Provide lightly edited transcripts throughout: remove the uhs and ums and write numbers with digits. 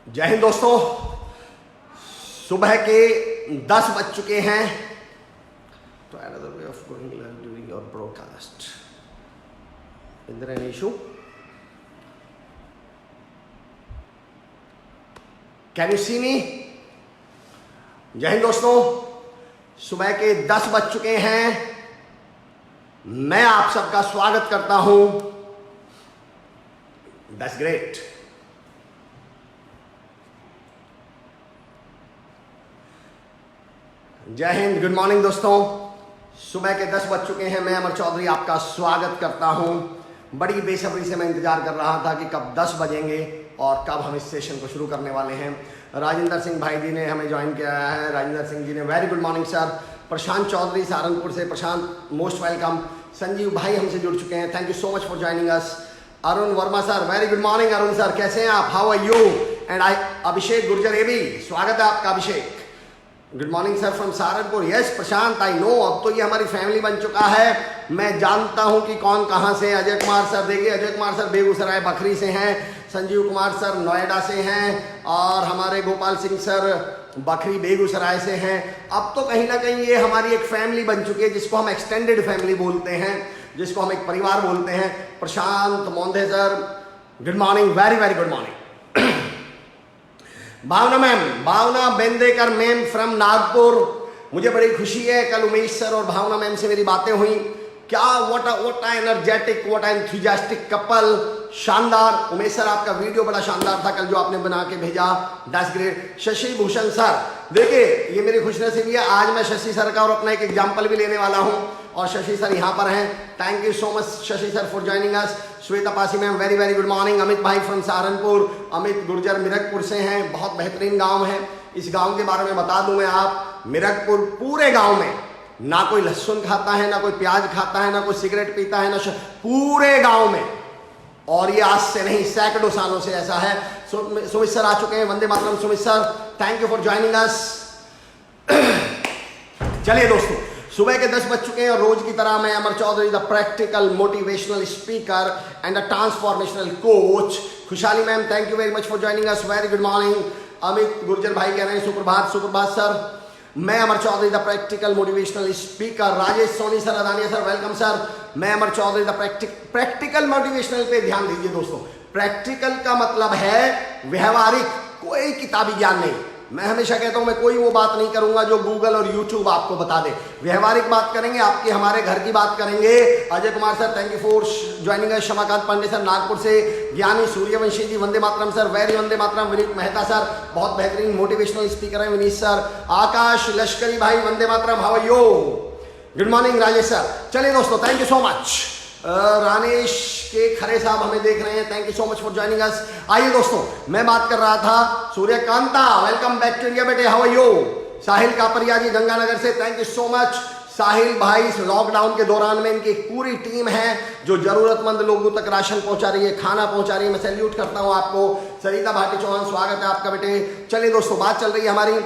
जय हिंद दोस्तों, सुबह के 10 बज चुके हैं। तो another way of going live during your broadcast. Is there any issue? Can you see me? जय हिंद दोस्तों, सुबह के 10 बज चुके हैं। मैं आप सबका स्वागत करता हूं। That's great. जय हिंद, गुड मॉर्निंग दोस्तों। सुबह के 10 बज चुके हैं। मैं अमर चौधरी आपका स्वागत करता हूं। बड़ी बेसब्री से मैं इंतजार कर रहा था कि कब 10 बजेंगे और कब हम इस सेशन को शुरू करने वाले हैं। राजेंद्र सिंह भाई जी ने हमें ज्वाइन किया है। राजेंद्र सिंह जी ने very good morning sir. Prashant Chaudhary Saharanpur से, प्रशांत मोस्ट वेलकम। संजीव भाई हमसे जुड़ चुके हैं, thank you so much for joining us. Arun Varma sir, very good morning Arun sir, कैसे हैं आप? How are you? And Abhishek Gurjar ए भी स्वागत है आपका Abhishek. Good morning sir from Saharanpur. Yes Prashant, I know, अब तो ये हमारी फैमिली बन चुका है। मैं जानता हूं कि कौन कहां से। अजय कुमार सर, देखिए अजय कुमार सर बेगूसराय बखरी से हैं, संजीव कुमार सर नोएडा से हैं और हमारे गोपाल सिंह सर बखरी बेगूसराय से हैं। अब तो कहीं ना कहीं ये हमारी एक फैमिली बन चुकी है, जिसको हम एक्सटेंडेड फैमिली बोलते हैं, जिसको हम एक परिवार बोलते हैं। Prashant Mondhe sir, good morning, very very good morning. Bhavna ma'am, Bhavna Bendekar ma'am from Nagpur, मुझे बड़ी खुशी है। कल उमेश सर और भावना मैम से मेरी बातें हुई। क्या what energetic, what enthusiastic couple, शानदार। उमेश सर आपका वीडियो बड़ा शानदार था कल जो आपने बना के भेजा, that's great. Shashi Bhushan sir, देखिए ये मेरी खुशनसीबी है, आज मैं शशि सर का और अपना एक एग्जाम्पल भी लेने वाला हूँ और शशि सर यहाँ पर हैं। Thank you so much Shashi sir for joining us. Shweta Pasi ma'am, very very good morning. Amit भाई फ्रॉम सहारनपुर, अमित गुर्जर मिरकपुर से हैं, बहुत बेहतरीन गांव है। इस गांव के बारे में बता दूं मैं आप, मिरकपुर पूरे गांव में ना कोई लहसुन खाता है, ना कोई प्याज खाता है, ना कोई सिगरेट पीता है, ना पूरे गांव में। और ये आज से नहीं, सैकड़ों सालों से ऐसा है। सुमित सर आ चुके हैं, Vande Mataram Sumit sir, thank you for joining us. चलिए दोस्तों, सुबह के 10 बज चुके हैं और रोज की तरह मैं Amar Chaudhary the practical motivational speaker and a transformational coach. Khushhali ma'am, thank you very much for joining us, very good morning. Amit Gurjar भाई कह रहे हैं सुप्रभात, सुप्रभात सर। मैं Amar Chaudhary the practical motivational speaker. Rajesh Soni sir, Adaniya sir, welcome sir. मैं Amar Chaudhary the practical motivational पे ध्यान दीजिए दोस्तों। प्रैक्टिकल का मतलब है व्यवहारिक, कोई किताबी ज्ञान नहीं। मैं हमेशा कहता हूं मैं कोई वो बात नहीं करूंगा जो गूगल और यूट्यूब आपको बता दे। व्यवहारिक बात करेंगे, आपके हमारे घर की बात करेंगे। Ajay Kumar sir, thank you for joining us. Kshamakant Pandey sir Nagpur से, Gyani Suryavanshi ji, Vande Mataram sir, very Vande Mataram. Vineet Mehta sir, बहुत बेहतरीन मोटिवेशनल स्पीकर है विनीत सर। आकाश लश्करी भाई, Vande Mataram, how are you? Good morning Rajesh sir. चलिए दोस्तों, thank you so much. Ranesh K Khare साहब हमें देख रहे हैं, thank you so much for joining us. आइए दोस्तों, मैं बात कर रहा था Suryakanta, welcome back to India बेटे, how are you? Sahil Kapariya ji Ganganagar से, thank you so much. Sahil भाई, इस लॉकडाउन के दौरान में इनकी पूरी टीम है जो जरूरतमंद लोगों तक राशन पहुंचा रही है, खाना पहुंचा रही है। मैं सैल्यूट करता हूं आपको। सरिता भाटी चौहान, स्वागत है आपका बेटे। चलिए दोस्तों, बात चल रही है हमारी,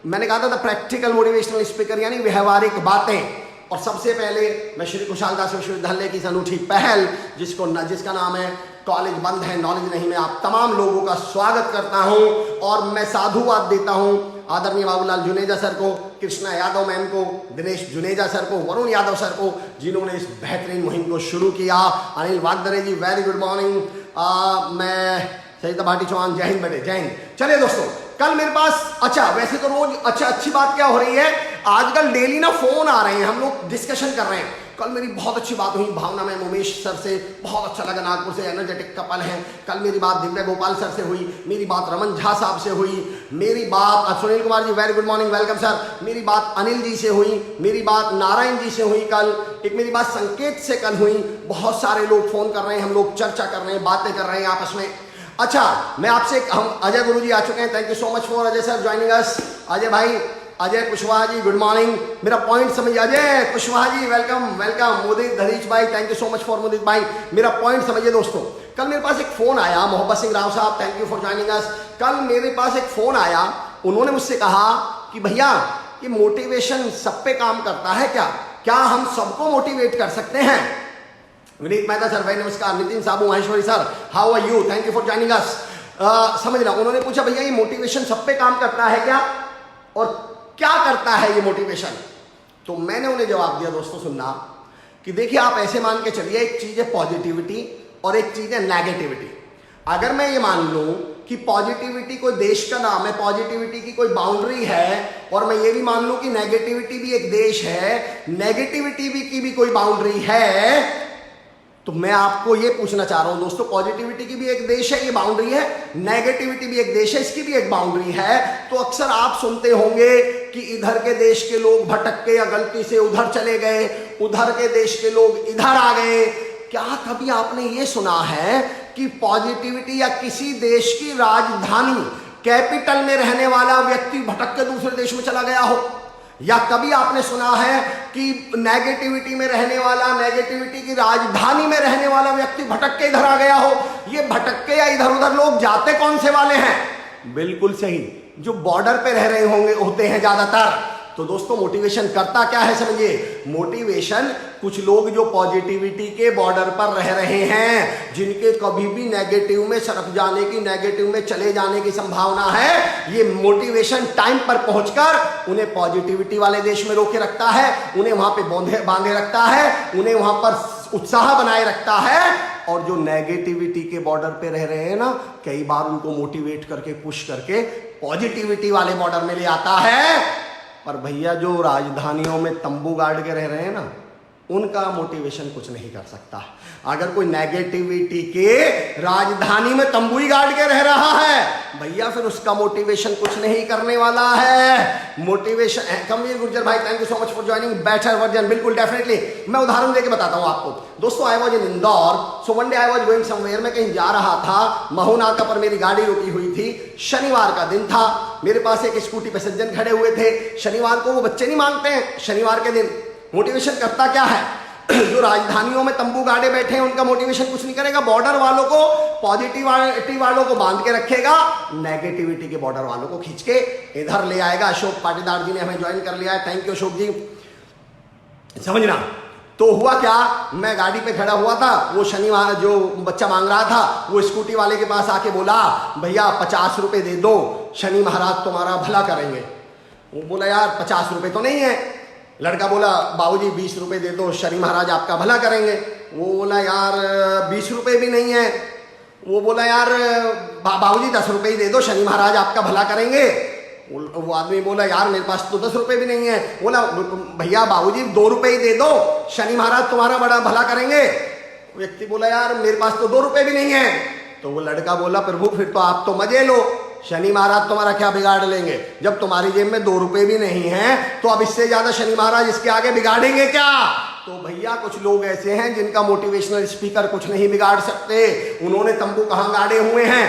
मैंने कहा था प्रैक्टिकल मोटिवेशनल स्पीकर यानी व्यवहारिक बातें। और सबसे पहले मैं श्री कुशालदास विश्वविद्यालय की अनूठी पहल जिसका नाम है कॉलेज बंद है नॉलेज नहीं, में आप तमाम लोगों का स्वागत करता हूं और मैं साधुवाद देता हूं आदरणीय बाबूलाल जुनेजा सर को, कृष्णा यादव मैम को, दिनेश जुनेजा सर को, वरुण यादव सर को, जिन्होंने इस बेहतरीन मुहिम को शुरू किया। अनिल वागदरे जी, वेरी गुड मॉर्निंग। मैं सरिता भाटी चौहान, जय हिंद बेटे, जय हिंद। चलिए दोस्तों, कल मेरे पास, अच्छा वैसे तो रोज अच्छी बात क्या हो रही है, आजकल डेली ना फोन आ रहे हैं, हम लोग डिस्कशन कर रहे हैं। कल मेरी बहुत अच्छी बात हुई भावना मैम उमेश सर से, बहुत अच्छा लगा, नागपुर से एनर्जेटिक कपल हैं। कल मेरी बात दिव्या गोपाल सर से हुई, मेरी बात रमन झा साहब से हुई, मेरी बात Sunil Kumar ji, very good morning, welcome sir. मेरी बात अनिल जी से हुई, मेरी बात नारायण जी से हुई कल, एक मेरी बात संकेत से कल हुई। बहुत सारे लोग फोन कर रहे हैं, हम लोग चर्चा कर रहे हैं, बातें कर रहे हैं आपस में। अच्छा, मैं आपसे हम अजय गुरु जी आ चुके हैं, thank you so much for Ajay sir joining us. Ajay भाई, अजय कुशवाहा जी, गुड मॉर्निंग। मेरा पॉइंट समझिए, अजय कुशवाहा जी वेलकम वेलकम। मुदित धरीच भाई, thank you so much for Mudit भाई। मेरा पॉइंट समझिए दोस्तों, कल मेरे पास एक फोन आया, मोहब्बत सिंह राव साहब, थैंक यू फॉर ज्वाइनिंग अस। कल मेरे पास एक फोन आया, उन्होंने मुझसे कहा कि भैया ये मोटिवेशन सब पे काम करता है क्या हम सबको मोटिवेट कर सकते हैं? विनीत मेहता सर, भाई नमस्कार। Nitin Sabu Maheshwari sir, how are you? Thank you for joining us. समझना, उन्होंने पूछा भैया ये मोटिवेशन सब पे काम करता है क्या, और क्या करता है ये मोटिवेशन। तो मैंने उन्हें जवाब दिया, दोस्तों सुनना, कि देखिए आप ऐसे मान के चलिए, एक चीज है पॉजिटिविटी और एक चीज है नेगेटिविटी। अगर मैं ये मान लूं कि पॉजिटिविटी कोई देश का नाम है, पॉजिटिविटी की कोई बाउंड्री है, और मैं ये भी मान लूं कि नेगेटिविटी भी एक देश है, नेगेटिविटी भी की भी कोई बाउंड्री है, तो मैं आपको ये पूछना चाह रहा हूं दोस्तों, पॉजिटिविटी की भी एक देश है, ये बाउंड्री है, नेगेटिविटी भी एक देश है, इसकी भी एक बाउंड्री है। तो अक्सर आप सुनते होंगे कि इधर के देश के लोग भटक के या गलती से उधर चले गए, उधर के देश के लोग इधर आ गए। क्या कभी आपने ये सुना है कि पॉजिटिविटी या किसी देश की राजधानी कैपिटल में रहने वाला व्यक्ति भटक के दूसरे देश में चला गया हो? या कभी आपने सुना है कि नेगेटिविटी में रहने वाला, नेगेटिविटी की राजधानी में रहने वाला व्यक्ति भटक के इधर आ गया हो? ये भटक के या इधर उधर लोग जाते कौन से वाले हैं? बिल्कुल सही, जो बॉर्डर पे रह रहे होंगे होते हैं ज्यादातर। तो दोस्तों मोटिवेशन करता क्या है समझिए, मोटिवेशन कुछ लोग जो पॉजिटिविटी के बॉर्डर पर रह रहे हैं, जिनके कभी भी नेगेटिव में सरक जाने की, नेगेटिव में चले जाने की संभावना है, ये मोटिवेशन टाइम पर पहुंचकर उन्हें पॉजिटिविटी वाले देश में रोके रखता है, उन्हें वहां पे बांधे रखता है, उन्हें वहां पर उत्साह बनाए रखता है। और जो नेगेटिविटी के बॉर्डर पे रह रहे हैं ना, कई बार उनको मोटिवेट करके, पुश करके पॉजिटिविटी वाले बॉर्डर में ले आता है। पर भैया जो राजधानियों में तंबू गाड़ के रह रहे हैं ना, उनका मोटिवेशन कुछ नहीं कर सकता। अगर कोई नेगेटिविटी के राजधानी में तंबू ही गाड़ के रह रहा है भैया, फिर उसका मोटिवेशन कुछ नहीं करने वाला है। मोटिवेशन, कमवीर गुर्जर भाई thank you so much for joining better version. बिल्कुल डेफिनेटली, मैं उदाहरण देके बताता हूं आपको। दोस्तों I was in Indore, so one day I was going somewhere, मैं कहीं जा रहा था, महू नाका पर मेरी गाड़ी रुकी हुई थी, शनिवार का दिन था, मेरे पास एक स्कूटी पे सज्जन खड़े हुए थे। शनिवार को वो बच्चे नहीं मांगते हैं, शनिवार के दिन मोटिवेशन करता क्या है, जो राजधानियों में तंबू गाड़े बैठे हैं उनका मोटिवेशन कुछ नहीं करेगा, बॉर्डर वालों को, पॉजिटिविटी वालों को बांध के रखेगा, नेगेटिविटी के बॉर्डर वालों को खींच के इधर ले आएगा। अशोक पाटीदार जी ने हमें ज्वाइन कर लिया है, थैंक यू अशोक जी। समझना, तो हुआ क्या, मैं गाड़ी पे खड़ा हुआ था, वो शनिवार जो बच्चा मांग रहा था, वो स्कूटी वाले के पास आके बोला भैया 50 रुपए दे दो, शनि महाराज तुम्हारा भला करेंगे। वो बोला यार 50 रुपए तो नहीं है। लड़का बोला बाबूजी 20 रुपए दे दो, शनि महाराज आपका भला करेंगे। वो बोला यार 20 रुपए भी नहीं है। वो बोला यार बाबूजी 10 रुपए ही दे दो, शनि महाराज आपका भला करेंगे। वो आदमी बोला यार मेरे पास तो 10 रुपए भी नहीं है। बोला भैया बाबूजी 2 रुपए ही दे दो, शनि महाराज तुम्हारा बड़ा भला करेंगे। व्यक्ति बोला यार मेरे पास तो 2 रुपए भी नहीं है। तो वो लड़का बोला प्रभु फिर तो आप तो मजे लो, शनि महाराज तुम्हारा क्या बिगाड़ लेंगे, जब तुम्हारी जेब में 2 रुपए भी नहीं है तो अब इससे ज्यादा शनि महाराज इसके आगे बिगाड़ेंगे क्या। तो भैया कुछ लोग ऐसे हैं जिनका मोटिवेशनल स्पीकर कुछ नहीं बिगाड़ सकते। उन्होंने तंबू कहां गाड़े हुए हैं,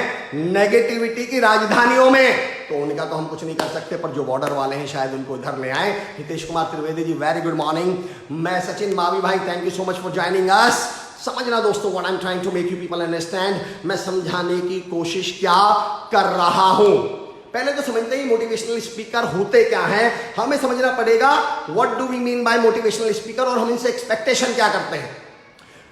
नेगेटिविटी की राजधानियों में, तो उनका तो हम कुछ नहीं कर सकते। पर जो बॉर्डर वाले हैं शायद उनको इधर ले आए। Hitesh Kumar Trivedi ji very good morning. मैं सचिन मावी भाई thank you so much for joining us. समझना दोस्तों, what I am trying to make you people understand, मैं समझाने की कोशिश क्या कर रहा हूं। पहले तो समझते ही मोटिवेशनल स्पीकर होते क्या हैं, हमें समझना पड़ेगा what do we mean by motivational speaker, और हम इनसे एक्सपेक्टेशन क्या करते हैं।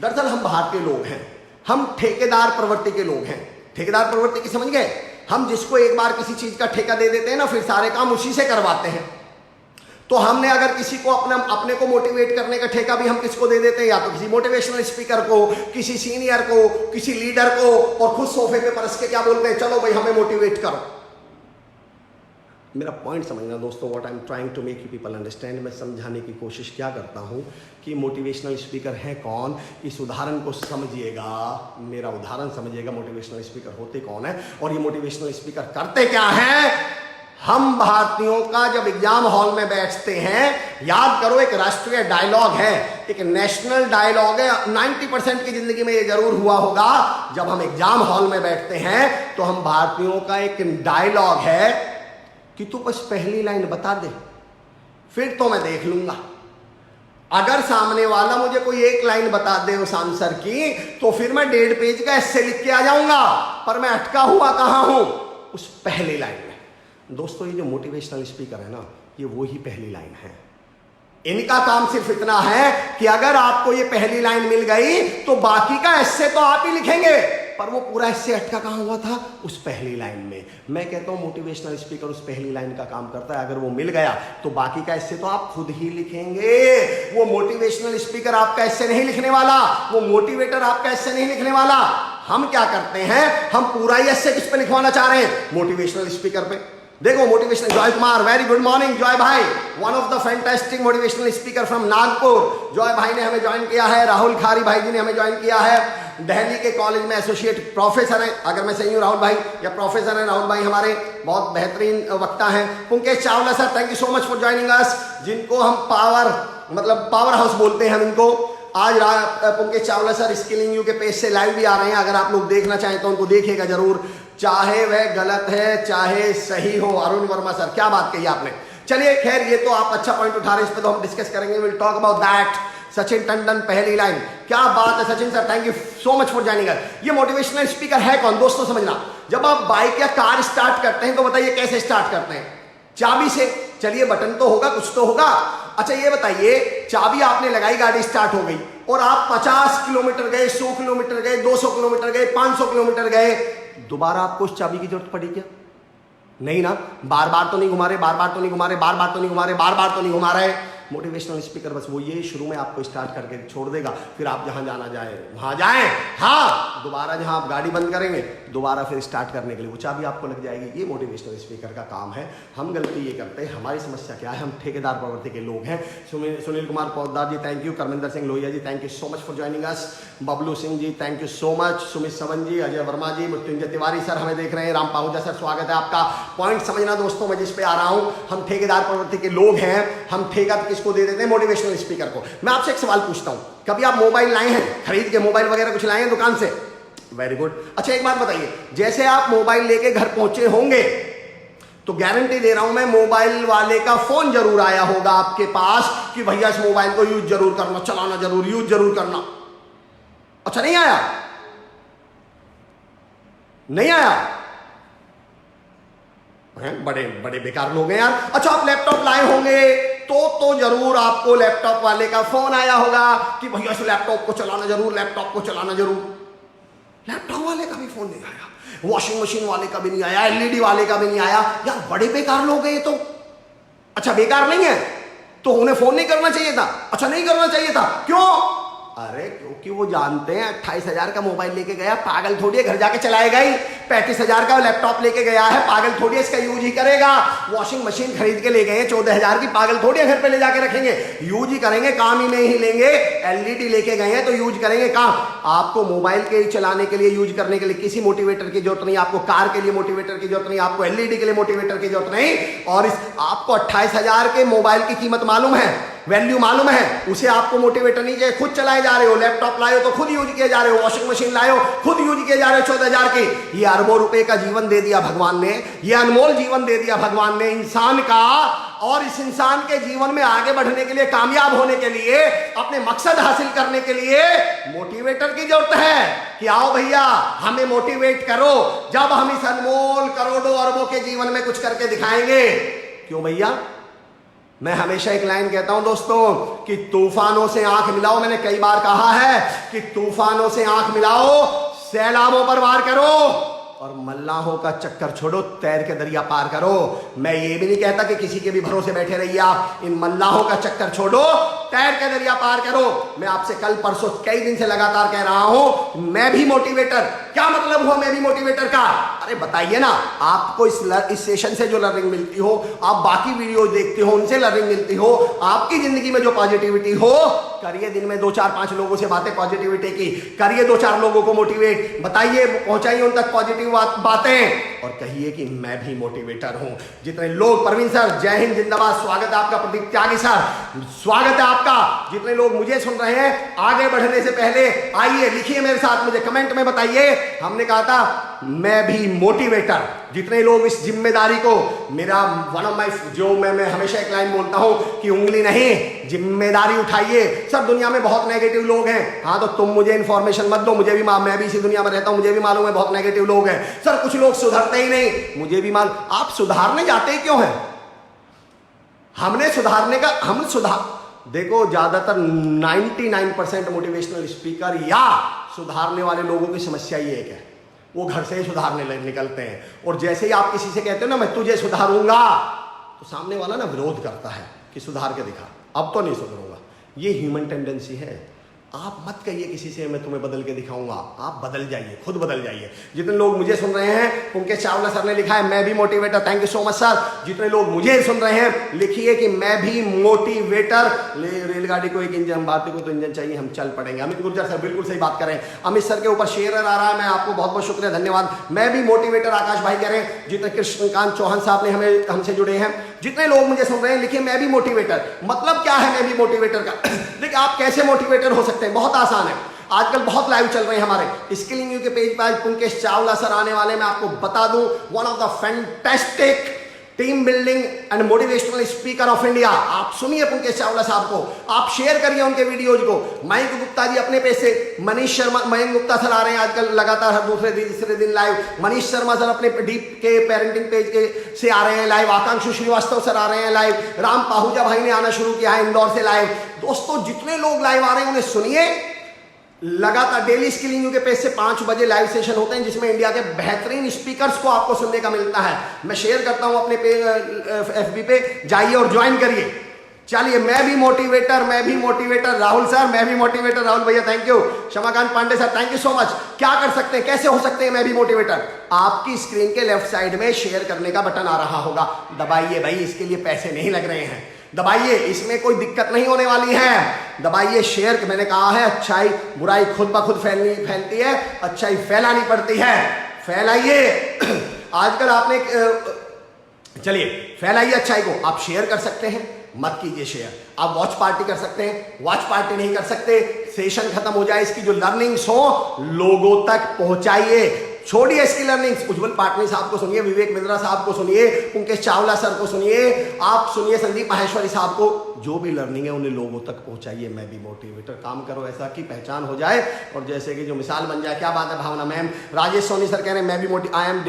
दरअसल हम भारतीय लोग हैं, हम ठेकेदार प्रवृत्ति के लोग हैं। ठेकेदार प्रवृत्ति की समझ गए, हम जिसको एक बार किसी चीज का ठेका दे देते हैं ना, फिर सारे काम उसी से करवाते हैं। तो हमने अगर किसी को अपने को मोटिवेट करने का ठेका भी हम किसको दे देते हैं, या तो किसी मोटिवेशनल स्पीकर को, किसी सीनियर को, किसी लीडर को, और खुद सोफे पे परस के क्या बोलते हैं, चलो भाई हमें मोटिवेट करो। मेरा पॉइंट समझना दोस्तों, what I am trying to make you people understand, मैं समझाने की कोशिश क्या करता हूं कि मोटिवेशनल स्पीकर है कौन। इस उदाहरण को समझिएगा, मेरा उदाहरण समझिएगा, मोटिवेशनल स्पीकर होते कौन है और ये मोटिवेशनल स्पीकर करते क्या है। हम भारतीयों का जब एग्जाम हॉल में बैठते हैं, याद करो एक राष्ट्रीय डायलॉग है, एक नेशनल डायलॉग है, 90% की जिंदगी में ये जरूर हुआ होगा। जब हम एग्जाम हॉल में बैठते हैं तो हम भारतीयों का एक डायलॉग है कि तू बस पहली लाइन बता दे, फिर तो मैं देख लूंगा। अगर सामने वाला मुझे कोई एक लाइन बता दे उस आंसर की, तो फिर मैं 1.5 पेज का एस्से लिख के आ जाऊंगा। पर मैं अटका हुआ कहां हूं, उस पहली लाइन में। दोस्तों ये जो मोटिवेशनल स्पीकर है ना, ये वो ही पहली लाइन है। इनका काम सिर्फ इतना है कि अगर आपको ये पहली लाइन मिल गई तो बाकी का एस्से तो आप ही लिखेंगे, पर वो पूरा एस्से अटका कहां हुआ था? उस पहली लाइन में। मैं कहता हूं मोटिवेशनल स्पीकर उस पहली लाइन का काम करता है। अगर वो मिल गया तो बाकी का एस्से तो आप खुद ही लिखेंगे। वो मोटिवेशनल स्पीकर आपका एस्से नहीं लिखने वाला, वो मोटिवेटर आपका एस्से नहीं लिखने वाला। हम क्या करते हैं, हम पूरा ही एस्से किस पे लिखवाना चाह रहे हैं? मोटिवेशनल स्पीकर पे। देखो motivational, Joy Kumar, very good morning Joy भाई, one of the fantastic motivational speaker from Nagpur. Joy भाई ने हमें ज्वाइन किया है, राहुल खारी भाई जी ने हमें ज्वाइन किया है, दिल्ली के कॉलेज में एसोसिएट प्रोफेसर हैं, अगर मैं सही हूँ राहुल भाई, या प्रोफेसर हैं राहुल भाई, हमारे बहुत बेहतरीन वक्ता हैं। Punkesh Chawla sir, thank you so much for joining us, जिनको हम पावर हाउस बोलते हैं हम इनको। आज Punkesh Chawla sir skilling you के पेज से लाइव भी आ रहे हैं, अगर आप लोग देखना चाहें तो उनको देखिएगा जरूर, चाहे वह गलत है चाहे सही हो। अरुण वर्मा सर, क्या बात कही आपने। चलिए खैर, ये तो आप अच्छा पॉइंट उठा रहे हैं, इस पे तो हम डिस्कस करेंगे, will talk about that. Sachin Tandon, पहली लाइन, क्या बात है Sachin sir, thank you so much for joining अस। ये मोटिवेशनल स्पीकर है कौन दोस्तों, समझना। जब आप बाइक या कार स्टार्ट करते हैं तो बताइए कैसे स्टार्ट करते हैं? चाबी से। चलिए बटन तो होगा, कुछ तो होगा। अच्छा ये बताइए, चाबी आपने लगाई, गाड़ी स्टार्ट हो गई, और आप 50 किलोमीटर गए, 100 किलोमीटर गए, 200 किलोमीटर गए, 500 किलोमीटर गए, दोबारा आपको उस चाबी की जरूरत पड़ी क्या? नहीं ना। बार बार तो नहीं घुमा रहे, बार बार तो नहीं घुमा रहे, बार बार तो नहीं घुमा रहे, बार बार तो नहीं घुमा रहे। मोटिवेशनल स्पीकर बस वो ये शुरू में आपको स्टार्ट करके छोड़ देगा, फिर आप जहां जाना जाए वहां जाएं। हाँ, दोबारा जहां आप गाड़ी बंद करेंगे दोबारा फिर स्टार्ट करने के लिए वो चाबी आपको लग जाएगी। ये मोटिवेशनल स्पीकर का काम है। हम गलती ये करते हैं, हमारी समस्या क्या है, हम ठेकेदार प्रवृत्ति के लोग हैं। Sunil Kumar Poddar ji thank you, Karminder Singh Lohia ji thank you so much for joining us, Bablu Singh ji thank you so much, Sumit Sawan ji, Ajay Verma ji, Mrityunjay Tiwari sir हमें देख रहे हैं, राम पाहुजा सर स्वागत है आपका। पॉइंट समझना दोस्तों, मैं जिस पे आ रहा हूं, हम ठेकेदार प्रवृत्ति के लोग हैं। हम ठेका किसको दे देते हैं? मोटिवेशनल स्पीकर को। मैं आपसे एक सवाल पूछता हूं, कभी आप मोबाइल लाए हैं, खरीद के मोबाइल वगैरह कुछ लाए हैं दुकान से? Very good. अच्छा एक बात बताइए, जैसे आप मोबाइल लेके घर पहुंचे होंगे तो गारंटी दे रहा हूं मैं, मोबाइल वाले का फोन जरूर आया होगा आपके पास कि भैया इस मोबाइल को यूज जरूर करना, चलाना जरूर, यूज जरूर करना। अच्छा नहीं आया? नहीं आया? बड़े बड़े बेकार लोग हैं यार। अच्छा आप लैपटॉप लाए होंगे तो जरूर आपको लैपटॉप वाले का फोन आया होगा कि भैया इस लैपटॉप को चलाना जरूर, लैपटॉप को चलाना जरूर। लैपटॉप वाले का भी फोन नहीं आया, वॉशिंग मशीन वाले का भी नहीं आया, एलईडी वाले का भी नहीं आया। यार बड़े बेकार लोग हैं ये तो। अच्छा बेकार नहीं है तो उन्हें फोन नहीं करना चाहिए था? अच्छा नहीं करना चाहिए था, क्यों? अरे क्योंकि वो जानते हैं 28,000 का मोबाइल लेके गया, पागल थोड़ी है घर जाके चलाएगा ही। 35,000 का लैपटॉप लेके गया है, पागल थोड़ी है इसका यूज ही करेगा। वॉशिंग मशीन खरीद के ले गए 14,000 की, पागल थोड़ी है घर पे ले जाके रखेंगे, यूज ही करेंगे, काम ही में ही लेंगे। एलईडी लेके गए हैं तो यूज करेंगे काम। आपको मोबाइल के चलाने के लिए, यूज करने के लिए किसी मोटिवेटर की जरूरत नहीं, आपको कार के लिए मोटिवेटर की जरूरत नहीं, आपको एलईडी के लिए मोटिवेटर की जरूरत नहीं। और इस आपको 28,000 के मोबाइल की कीमत मालूम है, वैल्यू मालूम है, उसे आपको मोटिवेटर नहीं चाहिए, खुद चलाए जा रहे हो। लैपटॉप लाए हो तो खुद यूज किए जा रहे हो, वॉशिंग मशीन लाए हो खुद यूज किए जा रहे हो 14,000 की। ये अरबों रुपए का जीवन दे दिया भगवान ने, ये अनमोल जीवन दे दिया भगवान ने इंसान का। और इस इंसान के जीवन में आगे बढ़ने के लिए, कामयाब होने के लिए, अपने मकसद हासिल करने के लिए मोटिवेटर की जरूरत है कि आओ भैया हमें मोटिवेट करो। जब हम इस अनमोल करोड़ों अरबों के जीवन में कुछ करके दिखाएंगे। क्यों भैया? मैं हमेशा एक लाइन कहता हूं दोस्तों कि तूफानों से आंख मिलाओ। मैंने कई बार कहा है कि तूफानों से आंख मिलाओ, सैलाबों पर वार करो, और मल्लाहों का चक्कर छोड़ो, तैर के दरिया पार करो। मैं ये भी नहीं कहता कि किसी के भी भरोसे बैठे रहिए आप, इन मल्लाहों का चक्कर छोड़ो, तैर के दरिया पार करो। मैं आपसे कल परसों कई दिन से लगातार कह रहा हूं, मैं भी मोटिवेटर। क्या मतलब हुआ मैं भी मोटिवेटर का? अरे बताइए ना, आपको इस सेशन से जो लर्निंग मिलती हो, आप बाकी वीडियो देखते हो उनसे लर्निंग मिलती हो, आपकी जिंदगी में जो पॉजिटिविटी हो, करिए दिन में 2-4-5 लोगों से बातें पॉजिटिविटी की, करिए 2-4 लोगों को मोटिवेट, बताइए, पहुंचाइए उन तक पॉजिटिव बातें, और कहिए कि मैं भी मोटिवेटर हूं। जितने लोग, परवीन सर जय हिंद जिंदाबाद, स्वागत है आपका। प्रदीप त्यागी सर स्वागत है आपका। जितने लोग मुझे सुन रहे हैं, आगे बढ़ने से पहले आइए लिखिए मेरे साथ, मुझे कमेंट में बताइए, हमने कहा था मैं भी मोटिवेटर। जितने लोग इस जिम्मेदारी को, मेरा वन ऑफ माई, जो मैं हमेशा एक लाइन बोलता हूं कि उंगली नहीं, जिम्मेदारी उठाइए। सब दुनिया में बहुत नेगेटिव लोग हैं। हाँ तो तुम मुझे इंफॉर्मेशन मत दो, मुझे भी मैं भी इसी दुनिया में रहता हूं, मुझे भी मालूम है बहुत नेगेटिव लोग हैं। सर कुछ लोग सुधरते ही नहीं, मुझे भी आप सुधारने जाते ही क्यों हैं? हमने सुधारने का, देखो ज्यादातर 99% मोटिवेशनल स्पीकर या सुधारने वाले लोगों की समस्या ये एक है, वो घर से ही सुधारने निकलते हैं, और जैसे ही आप किसी से कहते हो ना मैं तुझे सुधारूंगा, तो सामने वाला ना विरोध करता है कि सुधार के दिखा, अब तो नहीं सुधरूंगा। ये ह्यूमन टेंडेंसी है। आप मत कहिए किसी से मैं तुम्हें बदल के दिखाऊंगा, आप बदल जाइए, खुद बदल जाइए। जितने लोग मुझे सुन रहे हैं, मुकेश चावला सर ने लिखा है मैं भी motivator, thank you so much sir. जितने लोग मुझे सुन रहे हैं लिखिए कि मैं भी मोटिवेटर। रेलगाड़ी को एक इंजन, भारतीय को तो इंजन चाहिए, हम चल पड़ेंगे। अमित गुर्जर सर बिल्कुल सही बात करें। अमित सर के ऊपर शेयर आ रहा है, मैं आपको बहुत बहुत शुक्रिया, धन्यवाद। मैं भी मोटिवेटर, आकाश भाई कह रहे हैं। जितने कृष्णकांत चौहान साहब ने हमसे जुड़े हैं, जितने लोग मुझे सुन रहे हैं लिखिए मैं भी मोटिवेटर। मतलब क्या है मैं भी मोटिवेटर का? देखिए आप कैसे मोटिवेटर हो सकते हैं, बहुत आसान है। आजकल बहुत लाइव चल रहे हैं हमारे स्किलिंग यू के पेज पर। आज मुकेश चावला सर आने वाले, मैं आपको बता दूं, one of the fantastic team building and motivational speaker of India. आप सुनिए मुकेश चावला साहब को, आप शेयर करिए उनके वीडियोज को। मयंक गुप्ता जी अपने पेज से, मनीष शर्मा, मयंक गुप्ता सर आ रहे हैं आजकल लगातार हर दूसरे दिन तीसरे दिन लाइव। मनीष शर्मा सर अपने डीप के पेरेंटिंग पेज के से आ रहे हैं लाइव। आकांक्षु श्रीवास्तव सर आ रहे हैं लाइव। राम पाहुजा भाई ने आना शुरू किया है इंदौर से लाइव। दोस्तों जितने लोग लाइव आ रहे हैं उन्हें सुनिए लगातार। डेली स्किलिंग यू के पेज से 5 बजे लाइव सेशन होते हैं जिसमें इंडिया के बेहतरीन स्पीकर्स को आपको सुनने का मिलता है। मैं शेयर करता हूं अपने FB पे, जाइए और ज्वाइन करिए। चलिए मैं भी मोटिवेटर, मैं भी मोटिवेटर। राहुल सर मैं भी मोटिवेटर, राहुल भैया thank you. Kshamakant Pandey sir thank you so much. क्या कर सकते हैं, कैसे हो सकते हैं मैं भी मोटिवेटर? आपकी स्क्रीन के लेफ्ट साइड में शेयर करने का बटन आ रहा होगा, दबाइए भाई, इसके लिए पैसे नहीं लग रहे हैं, दबाइए, इसमें कोई दिक्कत नहीं होने वाली है। दबाइए शेयर। मैंने कहा है अच्छाई बुराई खुद ब खुद फैलती है, अच्छाई फैलानी पड़ती है। फैलाइए। आजकल आपने, चलिए फैलाइए अच्छाई को। आप शेयर कर सकते हैं, मत कीजिए शेयर। आप वॉच पार्टी कर सकते हैं, वॉच पार्टी नहीं कर सकते, सेशन खत्म हो जाए, इसकी जो लर्निंग्स हो लोगों तक पहुंचाइए। छोड़िए इसकी लर्निंग्स। उज्जवल पाटनी साहब को सुनिए, विवेक मिंद्रा साहब को सुनिए, मुकेश चावला सर को सुनिए, आप सुनिए संदीप माहेश्वरी साहब को। जो भी लर्निंग है उन्हें लोगों तक पहुंचाइए। मैं भी मोटिवेटर। काम करो ऐसा कि पहचान हो जाए और जैसे कि जो मिसाल बन जाए। क्या बात है भावना मैम। राजेश सोनी सर कह रहे हैं मैं भी I am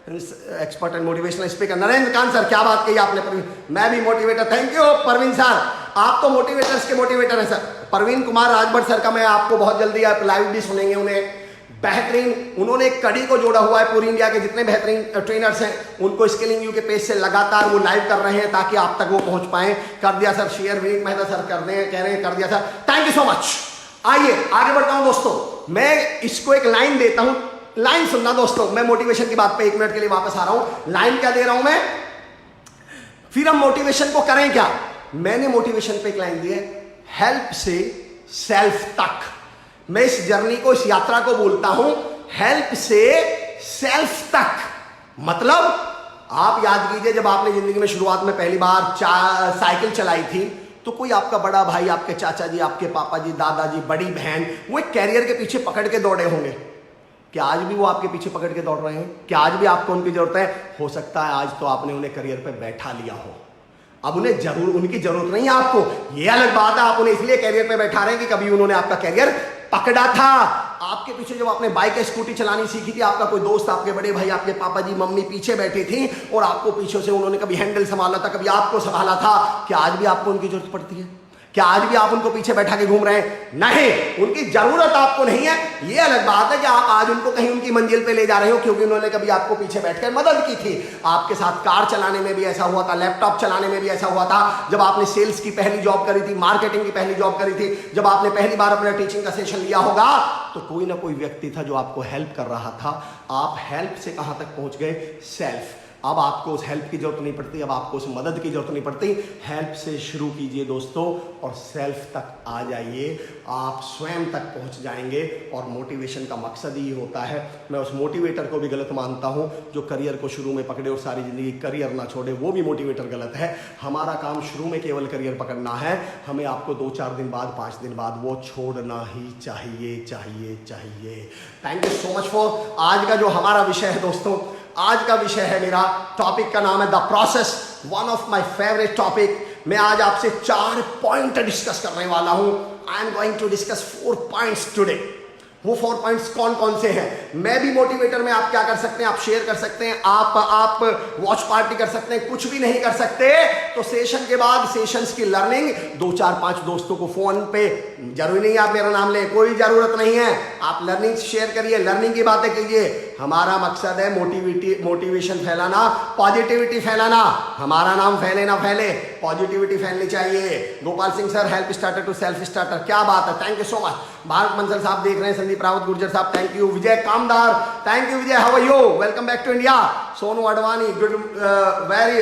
expert and motivational speaker. Narendra Kant sir क्या बात कही आपने, मैं भी motivator, thank you. Parveen sir आप तो मोटिवेटर्स के मोटिवेटर हैं सर। परवीन कुमार राजभट सर का मैं आपको बहुत जल्दी आप लाइव भी सुनेंगे। उन्हें बेहतरीन, उन्होंने एक कड़ी को जोड़ा हुआ है। पूरी इंडिया के जितने बेहतरीन ट्रेनर्स हैं उनको स्किलिंग यू के पेज से लगातार वो लाइव कर रहे हैं ताकि आप तक वो पहुंच पाए। कर दिया sir share, Vineet Mehta sir कर रहे हैं, कह रहे हैं कर दिया sir, thank you so much. आइए आगे बढ़ता हूं दोस्तों। मैं इसको एक लाइन देता हूं, लाइन सुनना दोस्तों। मैं मोटिवेशन की बात पे 1 मिनट के लिए वापस आ रहा हूं। लाइन क्या दे रहा हूं मैं, फिर हम मोटिवेशन को करें क्या। मैंने मोटिवेशन पे एक लाइन दी है, हेल्प से सेल्फ तक। मैं इस जर्नी को, इस यात्रा को बोलता हूं हेल्प से सेल्फ तक। मतलब आप याद कीजिए जब आपने जिंदगी में शुरुआत में पहली बार साइकिल चलाई थी तो कोई आपका बड़ा भाई, आपके चाचा जी, आपके पापा जी, दादाजी, बड़ी बहन, वो एक कैरियर के पीछे पकड़ के दौड़े होंगे। क्या आज भी वो आपके पीछे पकड़ के दौड़ रहे हैं? क्या आज भी आपको उनकी जरूरत है? हो सकता है आज तो आपने उन्हें करियर पे बैठा लिया हो, अब उन्हें उनकी जरूरत नहीं है आपको। ये अलग बात है, आप उन्हें इसलिए करियर पे बैठा रहे हैं कि कभी उन्होंने आपका करियर पकड़ा था। आपके पीछे जब आपने बाइक या स्कूटी चलानी सीखी थी, आपका कोई दोस्त, आपके बड़े भाई, आपके पापा जी, मम्मी पीछे बैठी थी और आपको पीछे से उन्होंने कभी हैंडल संभाला था, कभी आपको संभाला था। क्या आज भी आपको उनकी जरूरत पड़ती है? क्या आज भी आप उनको पीछे बैठा के घूम रहे हैं? नहीं, उनकी जरूरत आपको नहीं है। ये अलग बात है कि आप आज उनको कहीं उनकी मंजिल पे ले जा रहे हो क्योंकि उन्होंने कभी आपको पीछे बैठकर मदद की थी। आपके साथ कार चलाने में भी ऐसा हुआ था, लैपटॉप चलाने में भी ऐसा हुआ था, जब आपने सेल्स की पहली जॉब करी थी, मार्केटिंग की पहली जॉब करी थी, जब आपने पहली बार अपना टीचिंग का सेशन लिया होगा तो कोई ना कोई व्यक्ति था जो आपको हेल्प कर रहा था। आप हेल्प से कहां तक पहुंच गए? सेल्फ। अब आपको उस हेल्प की जरूरत नहीं पड़ती, अब आपको उस मदद की जरूरत नहीं पड़ती। हेल्प से शुरू कीजिए दोस्तों और सेल्फ तक आ जाइए, आप स्वयं तक पहुंच जाएंगे। और मोटिवेशन का मकसद ही होता है। मैं उस मोटिवेटर को भी गलत मानता हूं जो करियर को शुरू में पकड़े और सारी जिंदगी करियर ना छोड़े, वो भी मोटिवेटर गलत है। हमारा काम शुरू में केवल करियर पकड़ना है, हमें आपको 2-4 दिन बाद, 5 दिन बाद वो छोड़ना ही चाहिए, चाहिए, चाहिए। Thank you so much for. आज का जो हमारा विषय है दोस्तों, आज का विषय है मेरा, टॉपिक का नाम है the process, one of my favourite topic. मैं आज आपसे 4 पॉइंट डिस्कस करने वाला हूं। I am going to discuss 4 points today. वो 4 पॉइंट्स कौन कौन से हैं? मैं भी मोटिवेटर में आप क्या कर सकते हैं, आप शेयर कर सकते हैं, आप वॉच पार्टी कर सकते हैं। कुछ भी नहीं कर सकते तो सेशन के बाद सेशंस की लर्निंग 2 4 5 दोस्तों को फोन पे, जरूरी नहीं आप मेरा नाम लें, कोई जरूरत नहीं है, आप लर्निंग शेयर करिए, लर्निंग की बातें कीजिए। हमारा मकसद है मोटिवेशन फैलाना, पॉजिटिविटी फैलाना। हमारा नाम फैले ना फैले, पॉजिटिविटी फैलनी चाहिए। Gopal Singh sir, help starter to self starter, क्या बात है, thank you so much. Bharat Mansal साहब देख रहे हैं, संदीप रावत गुर्जर साहब thank you, Vijay Kamdar thank you, Vijay how are you, welcome back to India. Sonu Advani very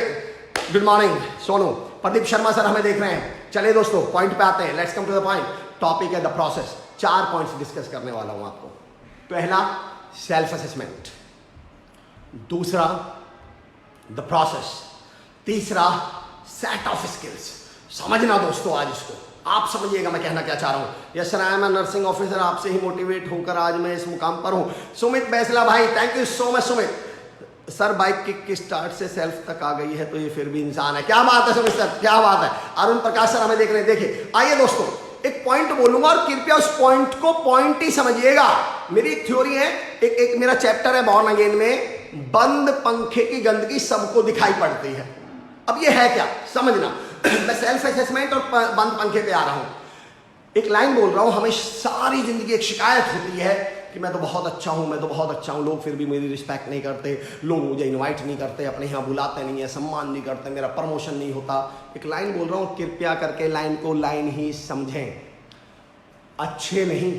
good morning Sonu. Pradeep Sharma sir हमें देख रहे हैं। चलिए दोस्तों पॉइंट पे आते हैं, let's come to the point. Topic है द प्रोसेस। 4 पॉइंट्स डिस्कस करने वाला हूं आपको। पहला सेल्फ असेसमेंट, दूसरा द प्रोसेस, तीसरा सेट ऑफ स्किल्स। समझना दोस्तों, आज इसको आप समझिएगा मैं कहना क्या चाह रहा हूं। Yes sir, I am nursing officer, आपसे ही मोटिवेट होकर आज मैं इस मुकाम पर हूं। सुमित बैसला भाई thank you so much. Sumit sir, bike kick start से सेल्फ तक आ गई है तो ये फिर भी इंसान है। क्या बात है सुमित सर, क्या बात है। अरुण प्रकाश सर हमें देख रहे हैं। देखिए आइए दोस्तों, एक पॉइंट बोलूंगा और कृपया उस पॉइंट को पॉइंट ही समझिएगा। मेरी एक थ्योरी है, एक मेरा चैप्टर है बॉर्न अगेन में, बंद पंखे की गंदगी सबको दिखाई पड़ती है। अब ये है क्या समझना। मैं सेल्फ असेसमेंट और बंद पंखे पे आ रहा हूं। एक लाइन बोल रहा हूं, हमें सारी जिंदगी एक शिकायत होती है कि मैं तो बहुत अच्छा हूं, मैं तो बहुत अच्छा हूं, लोग फिर भी मेरी रिस्पेक्ट नहीं करते, लोग मुझे इनवाइट नहीं करते, अपने यहाँ बुलाते नहीं है, सम्मान नहीं करते, मेरा प्रमोशन नहीं होता। एक लाइन बोल रहा हूं, कृपया करके लाइन को लाइन ही समझें। अच्छे नहीं,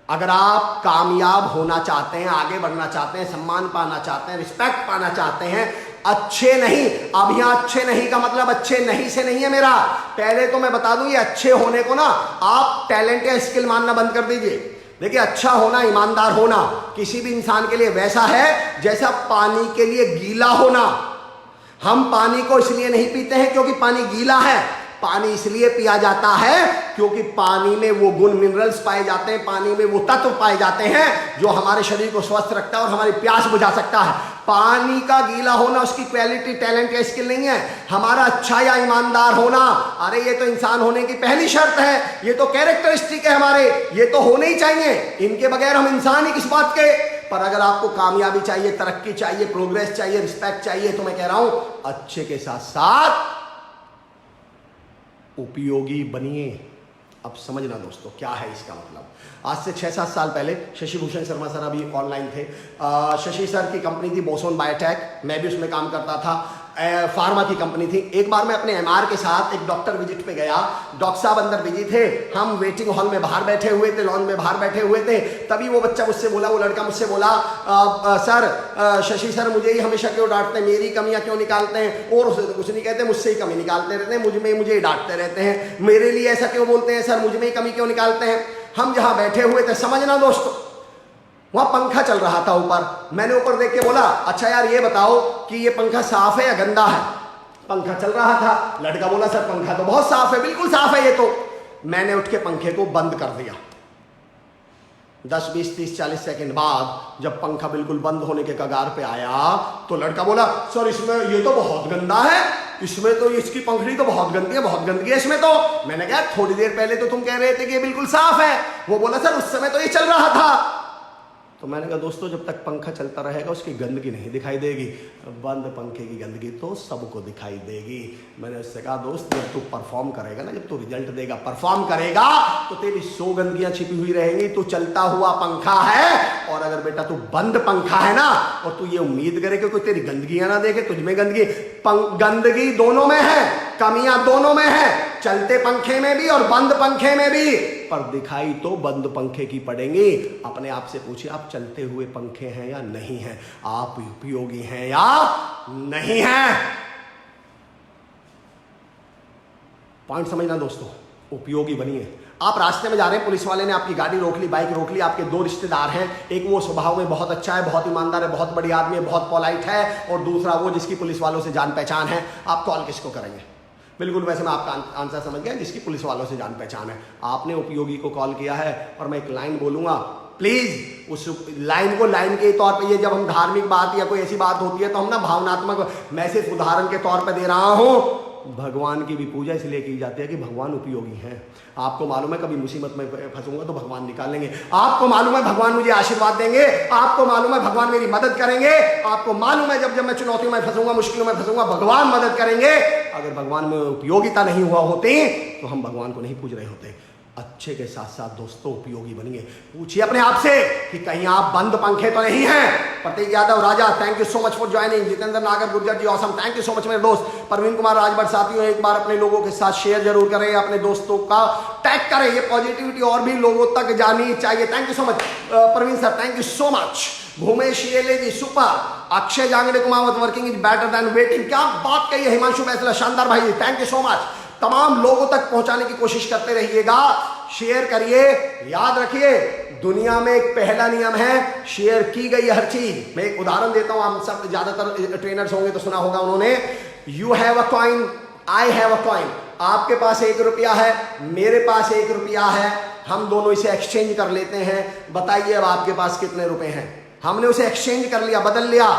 अगर आप कामयाब होना चाहते हैं, आगे बढ़ना चाहते हैं, सम्मान पाना चाहते हैं, रिस्पेक्ट पाना चाहते हैं, अच्छे नहीं। अब यहां अच्छे नहीं का मतलब अच्छे नहीं से नहीं है मेरा। पहले तो मैं बता दूं, ये अच्छे होने को ना आप टैलेंट या स्किल मानना बंद कर दीजिए। देखिए अच्छा होना, ईमानदार होना किसी भी इंसान के लिए वैसा है जैसा पानी के लिए गीला होना। हम पानी को इसलिए नहीं पीते हैं क्योंकि पानी गीला है, पानी इसलिए पिया जाता है क्योंकि पानी में वो गुण मिनरल्स पाए जाते हैं, पानी में वो तत्व पाए जाते हैं जो हमारे शरीर को स्वस्थ रखता है और हमारी प्यास बुझा सकता है। पानी का गीला होना उसकी क्वालिटी, टैलेंट या स्किल नहीं है। हमारा अच्छा या ईमानदार होना, अरे ये तो इंसान होने की पहली शर्त है, ये तो कैरेक्टरिस्टिक है हमारे, ये तो होने ही चाहिए। इनके बगैर हम इंसान ही किस बात के। पर अगर आपको कामयाबी चाहिए, तरक्की चाहिए, प्रोग्रेस चाहिए, रिस्पेक्ट चाहिए, तो मैं कह रहा हूं अच्छे के साथ साथ उपयोगी बनिए। अब समझना दोस्तों क्या है इसका मतलब। आज से 6-7 साल पहले शशि भूषण शर्मा सर अभी ऑनलाइन थे। शशि सर की कंपनी थी बोसोन बायोटेक, मैं भी उसमें काम करता था। फार्मा की कंपनी थी। एक बार मैं अपने एमआर के साथ एक डॉक्टर विजिट पे गया। डॉक्टर साहब अंदर बिजी थे, हम वेटिंग हॉल में बाहर बैठे हुए थे, लॉन में बाहर बैठे हुए थे। तभी वो बच्चा मुझसे बोला, वो लड़का मुझसे बोला, सर शशि सर मुझे ही हमेशा क्यों डांटते हैं, मेरी कमियां क्यों निकालते हैं, और उसे कुछ नहीं कहते, मुझसे ही कमी निकालते रहते हैं, मुझे ही डांटते रहते हैं, मेरे लिए ऐसा क्यों बोलते हैं सर, मुझ में ही कमी क्यों निकालते हैं। हम जहाँ बैठे हुए थे, समझना दोस्तों, वहां पंखा चल रहा था ऊपर। मैंने ऊपर देख के बोला, अच्छा यार ये बताओ कि ये पंखा साफ है या गंदा है। पंखा चल रहा था। लड़का बोला सर पंखा तो बहुत साफ है, बिल्कुल साफ है ये तो। मैंने उठ के पंखे को बंद कर दिया। 10, 20, 30, 40 सेकंड बाद जब पंखा बिल्कुल बंद होने के कगार पे आया तो लड़का बोला, सर इसमें ये तो बहुत गंदा है, इसमें तो इसकी पंखड़ी तो बहुत गंदी है, बहुत गंदगी है इसमें तो। मैंने कहा थोड़ी देर पहले तो तुम कह रहे थे कि ये बिल्कुल साफ है। वो बोला सर उस समय तो ये चल रहा था। तो मैंने कहा दोस्तों जब तक पंखा चलता रहेगा उसकी गंदगी नहीं दिखाई देगी, बंद पंखे की गंदगी तो सबको दिखाई देगी। मैंने उससे कहा दोस्त जब तू परफॉर्म करेगा ना, जब तू रिजल्ट देगा, परफॉर्म करेगा तो तेरी 100 गंदगियां छिपी हुई रहेंगी। तू चलता हुआ पंखा है, और अगर बेटा तू बंद पंखा है ना, और तू ये उम्मीद करे कि कोई तेरी गंदगियां ना देखे, तुझमें गंदगी दोनों में है, कमियां दोनों में है, चलते पंखे में भी और बंद पंखे में भी, पर दिखाई तो बंद पंखे की पड़ेंगी। अपने आप से पूछिए, आप चलते हुए पंखे हैं या नहीं हैं, आप उपयोगी हैं या नहीं हैं। पॉइंट समझना दोस्तों, उपयोगी बनिए। आप रास्ते में जा रहे हैं, पुलिस वाले ने आपकी गाड़ी रोक ली, बाइक रोक ली, आपके 2 रिश्तेदार हैं, एक वो स्वभाव में बहुत अच्छा है, बहुत ईमानदार है, बहुत बढ़िया आदमी है, बहुत पोलाइट है, और दूसरा वो जिसकी पुलिस वालों से जान पहचान है। आप कॉल किसको करेंगे? बिल्कुल वैसे मैं आपका आंसर समझ गया, जिसकी पुलिस वालों से जान पहचान है। आपने उपयोगी को कॉल किया है। और मैं एक लाइन बोलूंगा, प्लीज उस लाइन को लाइन के तौर पे, ये जब हम धार्मिक बात या कोई ऐसी बात होती है तो हम ना भावनात्मक, मैं सिर्फ उदाहरण के तौर पे दे रहा हूं, भगवान की भी पूजा इसलिए की जाती है कि भगवान उपयोगी हैं। आपको मालूम है कभी मुसीबत में फंसूंगा तो भगवान निकालेंगे, आपको मालूम है भगवान मुझे आशीर्वाद देंगे, आपको मालूम है भगवान मेरी मदद करेंगे, आपको मालूम है जब जब मैं चुनौतियों में फंसूंगा, मुश्किलों में फंसूंगा, भगवान मदद करेंगे। अगर भगवान में उपयोगिता नहीं हुआ होती तो हम भगवान को नहीं पूज रहे होते। अच्छे के साथ साथ दोस्तों उपयोगी बनिए। पूछिए अपने आप से कि कहीं आप बंद पंखे तो नहीं हैं। Prateek Yadav Raja, thank you so much for joining. Jitendra Nagar Gurjar ji awesome, thank you so much मेरे दोस्त। प्रवीण कुमार राजभर, साथियों एक बार अपने लोगों के साथ शेयर जरूर करें, अपने दोस्तों का टैग करें, ये पॉजिटिविटी और भी लोगों तक जानी चाहिए। Thank you so much Praveen sir, thank you so much. Bhumesh Yele ji super. Akshay Jangde Kumawat, working is better than waiting, क्या बात कही है। हिमांशु फैसला, शानदार भाई, थैंक यू सो मच। तमाम लोगों तक पहुंचाने की कोशिश करते रहिएगा, शेयर करिए। याद रखिए दुनिया में एक पहला नियम है, शेयर की गई हर चीज। मैं एक उदाहरण देता हूं, हम सब ज्यादातर ट्रेनर्स होंगे तो सुना होगा उन्होंने, you have a coin, I have a coin. आपके पास 1 रुपया है, मेरे पास 1 रुपया है, हम दोनों इसे एक्सचेंज कर लेते हैं। बताइए अब आपके पास कितने रुपए हैं। हमने उसे एक्सचेंज कर लिया, बदल लिया,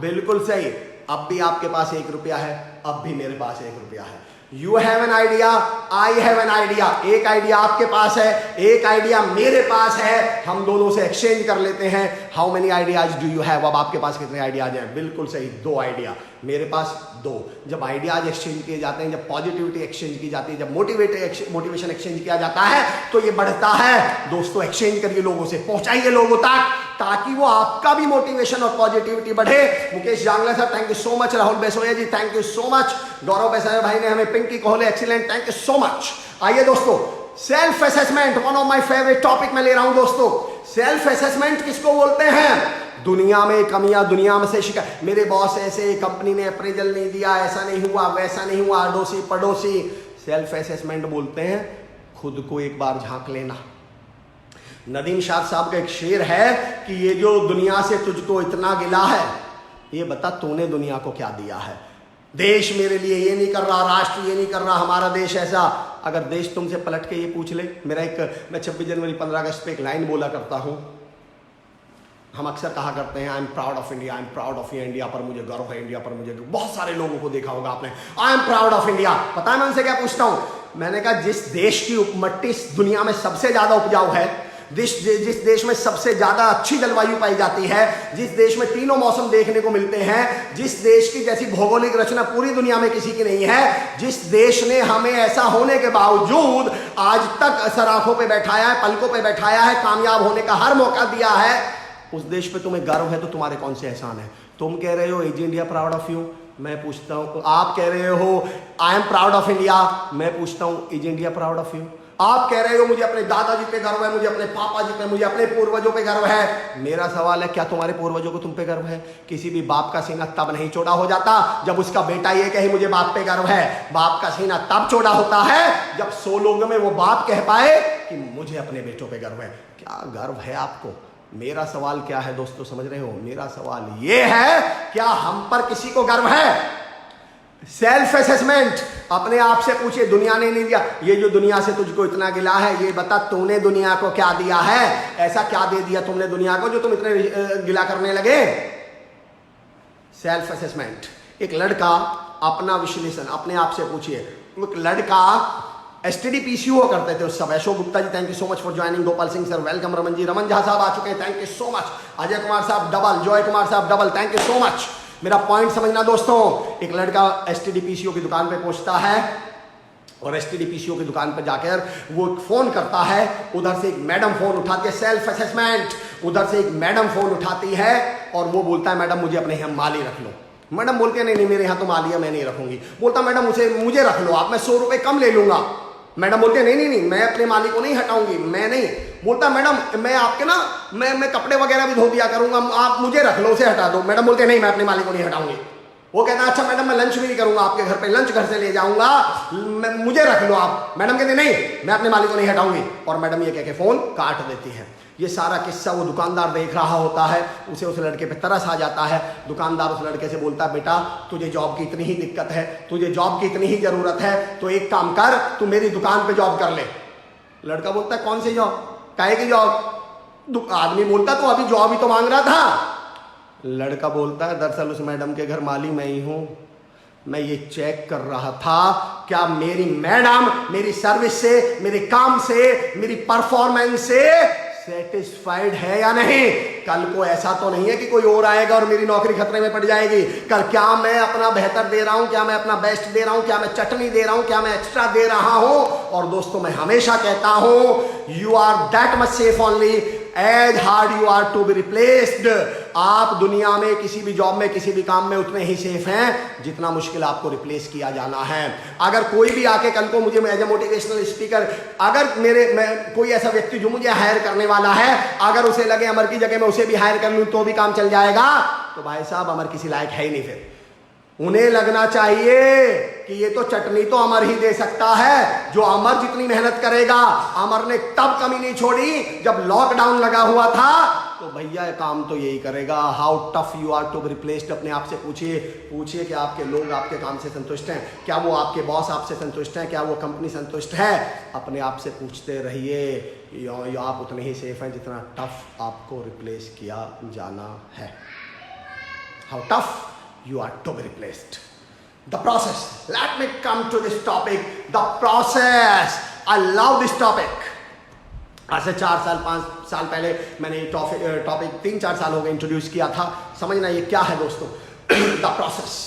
बिल्कुल सही। अब भी आपके पास 1 रुपया है, अब भी मेरे पास 1 रुपया है। You have an idea, I have an idea. एक आइडिया आपके पास है, एक आइडिया मेरे पास है, हम दोनों से एक्सचेंज कर लेते हैं। How many ideas do you have. अब आपके पास कितने आइडियाज हैं। बिल्कुल सही, 2 आइडिया, मेरे पास 2। जब आइडियाज एक्सचेंज किए जाते हैं, जब पॉजिटिविटी एक्सचेंज की जाती है, जब मोटिवेशन एक्सचेंज किया जाता है तो ये बढ़ता है। दोस्तों एक्सचेंज करिए, लोगों से पहुंचाइए लोगों तक, ताकि वो आपका भी मोटिवेशन और पॉजिटिविटी बढ़े। Mukesh Jangla sir, thank you so much. Rahul Besoya ji, thank you so much. Gaurav Besoya भाई ने हमें Pinky Kohle, excellent, thank you so much. आइए दोस्तों, self assessment, one of my favourite topic में ले रहा हूं दोस्तों। सेल्फ असेसमेंट किसको बोलते हैं। दुनिया में कमियां, दुनिया में से शिकायत, मेरे बॉस ऐसे, कंपनी ने अप्रेजल नहीं दिया, ऐसा नहीं हुआ, वैसा नहीं हुआ, अड़ोसी पड़ोसी। सेल्फ असेसमेंट बोलते हैं खुद को एक बार झांक लेना। नदीम शाह साहब का एक शेर है कि ये जो दुनिया से तुझको इतना गिला है, ये बता तूने दुनिया को क्या दिया है। देश मेरे लिए ये नहीं कर रहा, राष्ट्र ये नहीं कर रहा, हमारा देश ऐसा। अगर देश तुमसे पलट के ये पूछ ले, मैं 26 जनवरी 15 अगस्त पे एक लाइन बोला करता हूं। हम अक्सर कहा करते हैं I am proud of India, I am proud of India पर मुझे गर्व है, इंडिया पर मुझे। बहुत सारे लोगों को देखा होगा आपने, I am proud of India. पता है मैं उनसे क्या पूछता हूं। मैंने कहा जिस देश की मट्टी दुनिया में सबसे ज्यादा उपजाऊ है, जिस देश में सबसे ज्यादा अच्छी जलवायु पाई जाती है, जिस देश में तीनों मौसम देखने को मिलते हैं, जिस देश की जैसी भौगोलिक रचना पूरी दुनिया में किसी की नहीं है, जिस देश ने हमें ऐसा होने के बावजूद आज तक सराखों पे बैठाया है, पलकों पे बैठाया है, कामयाब होने का हर मौका दिया है, उस देश पे तुम्हें गर्व है तो तुम्हारे कौन से एहसान है। तुम कह रहे हो is India proud of you, मैं पूछता हूं आप कह रहे हो I am proud of India, मैं पूछता हूं is India proud of you. आप कह रहे हो मुझे अपने दादाजी पे गर्व है, मुझे अपने पापा जी पे, मुझे अपने पूर्वजों पे गर्व है। मेरा सवाल है क्या तुम्हारे पूर्वजों को तुम पे गर्व है। किसी भी बाप का सीना तब नहीं चौड़ा हो जाता जब उसका बेटा ये कहे मुझे बाप पे गर्व है। बाप का सीना तब चौड़ा होता है जब 100 लोगों में वो बाप कह पाए कि मुझे अपने बेटों पे गर्व है। क्या गर्व है आपको। मेरा सवाल क्या है दोस्तों, समझ रहे हो। मेरा सवाल ये है क्या हम पर किसी को गर्व है। सेल्फ असेसमेंट अपने आप से पूछिए, दुनिया ने नहीं दिया, ये जो दुनिया से तुझको इतना गिला है, ये बता तूने दुनिया को क्या दिया है। ऐसा क्या दे दिया तुमने दुनिया को जो तुम इतने गिला करने लगे। Self assessment. एक लड़का अपना विश्लेषण अपने आप से पूछिए। एक लड़का एसटीडी पीसीओ करते थे उस समय। Ashok Gupta ji, thank you so much for joining. Gopal Singh sir welcome. Raman ji, Raman Jha साहब आ चुके हैं, thank you so much. Ajay Kumar साहब डबल, जॉय कुमार साहब double, thank you so much. मेरा पॉइंट समझना दोस्तों, एक लड़का एसटीडी पीसीओ की दुकान पे पहुंचता है और एसटीडी पीसीओ की दुकान पर जाकर वो फोन करता है। उधर से एक मैडम फोन उठाती है, सेल्फ असेसमेंट। उधर से एक मैडम फोन उठाती है और वो बोलता है मैडम मुझे अपने यहाँ माली रख लो। मैडम बोलते हैं नहीं नहीं मेरे यहाँ तो माली है, मैं नहीं रखूंगी। बोलता मैडम मुझे रख लो आप, मैं 100 रुपये कम ले लूंगा। मैडम बोलते हैं नहीं नहीं मैं अपने मालिक को नहीं हटाऊंगी, मैं नहीं। बोलता मैडम मैं आपके ना मैं कपड़े वगैरह भी धो दिया करूंगा, आप मुझे रख लो, उसे हटा दो। मैडम बोलते हैं नहीं मैं अपने मालिक को नहीं हटाऊंगी। वो कहता है अच्छा मैडम मैं लंच भी नहीं करूंगा आपके घर पे, लंच घर से ले जाऊंगा, मुझे रख लो आप। मैडम कहते नहीं मैं अपने मालिक को नहीं हटाऊंगी, और मैडम ये कह के फोन काट देती है। ये सारा किस्सा वो दुकानदार देख रहा होता है, उसे उस लड़के पे तरस आ जाता है। दुकानदार उस लड़के से बोलता है बेटा तुझे जॉब की इतनी ही दिक्कत है, तुझे जॉब की इतनी ही जरूरत है, तो एक काम कर तू मेरी दुकान पे जॉब कर ले। लड़का बोलता है कौन सी जॉब, काहे की जॉब। आदमी बोलता तो अभी जॉब ही तो मांग रहा था। लड़का बोलता है दरअसल उस मैडम के घर माली मैं ही हूँ, मैं ये चेक कर रहा था क्या मेरी मैडम मेरी सर्विस से, मेरे काम से, मेरी परफॉर्मेंस से सेटिस्फाइड है या नहीं। कल को ऐसा तो नहीं है कि कोई और आएगा और मेरी नौकरी खतरे में पड़ जाएगी। कल क्या मैं अपना बेहतर दे रहा हूं, क्या मैं अपना बेस्ट दे रहा हूं, क्या मैं चटनी दे रहा हूं, क्या मैं एक्स्ट्रा दे रहा हूं। और दोस्तों मैं हमेशा कहता हूं you are that much safe only as hard you are to be replaced. आप दुनिया में किसी भी जॉब में, किसी भी काम में उतने ही सेफ हैं जितना मुश्किल आपको रिप्लेस किया जाना है। अगर कोई भी आके कल को मुझे एज ए मोटिवेशनल स्पीकर, अगर कोई ऐसा व्यक्ति जो मुझे हायर करने वाला है, अगर उसे लगे अमर की जगह मैं उसे भी हायर कर लूं तो भी काम चल जाएगा, तो भाई साहब अमर किसी लायक है ही नहीं। फिर उन्हें लगना चाहिए कि ये तो चटनी तो अमर ही दे सकता है। जो अमर जितनी मेहनत करेगा, अमर ने तब कमी नहीं छोड़ी जब लॉकडाउन लगा हुआ था, तो भैया काम तो यही करेगा। How tough you are to be replaced, अपने आप से पूछिए कि आपके लोग आपके काम से संतुष्ट हैं, क्या वो आपके बॉस आपसे संतुष्ट हैं, क्या वो कंपनी संतुष्ट है। अपने आप से पूछते रहिए, आप उतने ही सेफ हैं जितना टफ आपको रिप्लेस किया जाना है। How tough you are to be replaced. The process. Let me come to this topic. The process. I love this topic. आज से 4 साल 5 साल पहले मैंने ये टॉपिक 3-4 साल हो गए इंट्रोड्यूस किया था। समझना ये क्या है दोस्तों। The process.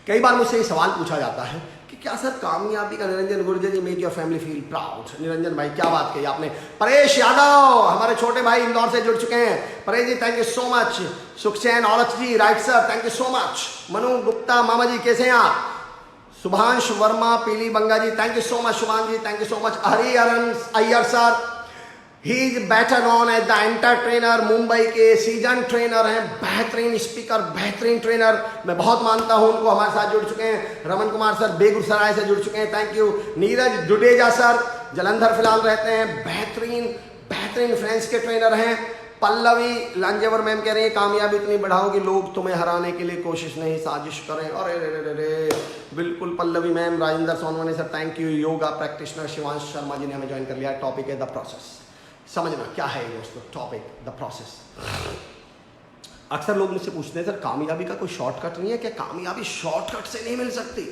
कई बार मुझसे ये सवाल पूछा जाता है कि क्या सर कामयाबी का Niranjan Gurjar ji make your family feel proud. Niranjan भाई क्या बात कही आपने। परेश यादव हमारे छोटे भाई इंदौर से जुड़ चुके हैं। Paresh ji thank you so much. Sukhchain Aulakh ji right sir thank you so much. Manu Gupta मामा जी कैसे हैं आप। Subhash Verma Pili Banga ji thank you so much. Shubhan ji thank you so much. Hariharan Iyer sir he is better known as the entertainer. Mumbai के सीजन ट्रेनर हैं, बेहतरीन स्पीकर, बेहतरीन ट्रेनर, मैं बहुत मानता हूं उनको। हमारे साथ जुड़ चुके हैं। रमन कुमार सर बेगूसराय से जुड़ चुके हैं, thank you. Neeraj Jadeja sir Jalandhar फिलहाल रहते हैं, बेहतरीन फ्रेंच के ट्रेनर हैं। पल्लवी लांजेवर मैम कह रही है कामयाबी इतनी बढ़ाओ कि लोग तुम्हें हराने के लिए कोशिश नहीं साजिश करें। अरे रे बिल्कुल Pallavi ma'am. Rajendra Sonwani sir thank you. Yoga practitioner Shivansh Sharma ji ने हमें ज्वाइन कर लिया। टॉपिक है द प्रोसेस। समझना क्या है दोस्तों टॉपिक द प्रोसेस। अक्सर लोग मुझसे पूछते हैं सर कामयाबी का कोई शॉर्टकट नहीं है क्या, कामयाबी शॉर्टकट से नहीं मिल सकती।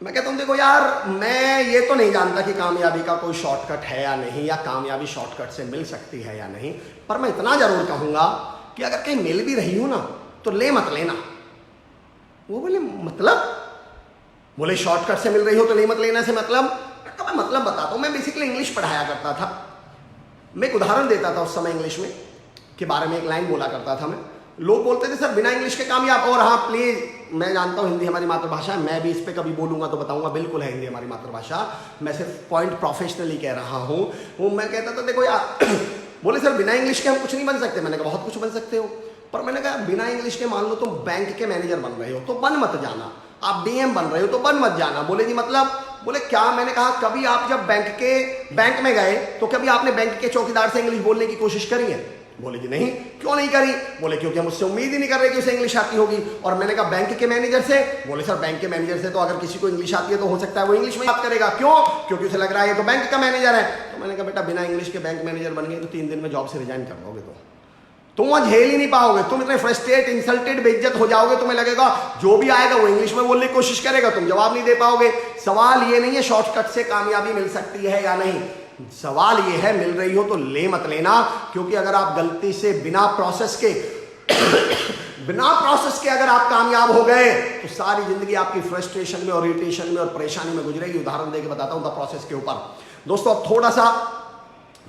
मैं कहता हूं देखो यार, मैं ये तो नहीं जानता कि कामयाबी का कोई शॉर्टकट है या नहीं, या कामयाबी शॉर्टकट से मिल सकती है या नहीं, पर मैं इतना जरूर कहूंगा कि अगर कहीं मिल भी रही हो ना तो ले मत लेना। वो बोले मतलब, बोले शॉर्टकट से मिल रही हो तो ले मत लेना से मतलब, मैं मतलब बताता हूं। मैं बेसिकली इंग्लिश पढ़ाया करता था। मैं एक उदाहरण देता था उस समय इंग्लिश में के बारे में, एक लाइन बोला करता था मैं। लोग बोलते थे सर बिना इंग्लिश के कामयाब। और हाँ प्लीज, मैं जानता हूँ हिंदी हमारी मातृभाषा है, मैं भी इस पे कभी बोलूंगा तो बताऊंगा, बिल्कुल है हिंदी हमारी मातृभाषा। मैं सिर्फ पॉइंट प्रोफेशनली कह रहा हूँ। वो मैं कहता था देखो यार बोले सर बिना इंग्लिश के हम कुछ नहीं बन सकते। मैंने कहा बहुत कुछ बन सकते हो, पर मैंने कहा बिना इंग्लिश के मान लो तुम बैंक के मैनेजर बन रहे हो तो बन मत जाना, आप डीएम बन रहे हो तो बन मत जाना। बोले जी मतलब, बोले क्या। मैंने कहा कभी आप जब बैंक में गए तो कभी आपने बैंक के चौकीदार से इंग्लिश बोलने की कोशिश करी है। बोले जी नहीं। क्यों नहीं करी। बोले क्योंकि हम उससे उम्मीद ही नहीं कर रहे कि उसे इंग्लिश आती होगी। और मैंने कहा बैंक के मैनेजर से। बोले सर बैंक के मैनेजर से तो अगर किसी को इंग्लिश आती है तो हो सकता है वो इंग्लिश में बात करेगा। क्यों, क्योंकि उसे लग रहा है ये तो बैंक का मैनेजर है। तो मैंने कहा बेटा बिना इंग्लिश के बैंक मैनेजर बन गए तो 3 दिन में जॉब से रिजाइन कर दोगे, तो तुम वहां झेल ही नहीं पाओगे। तुम इतने फ्रस्ट्रेट, इंसल्टेड, बेइज्जत हो जाओगे, तुम्हें लगेगा जो भी आएगा वो इंग्लिश में बोलने की कोशिश करेगा, तुम जवाब नहीं दे पाओगे। सवाल ये नहीं है शॉर्टकट से कामयाबी मिल सकती है या नहीं, सवाल ये है मिल रही हो तो ले मत लेना। क्योंकि अगर आप गलती से बिना प्रोसेस के अगर आप कामयाब हो गए तो सारी जिंदगी आपकी फ्रस्ट्रेशन में और इरिटेशन में और परेशानी में गुजरेगी। उदाहरण देके बताता हूं द प्रोसेस के ऊपर। दोस्तों अब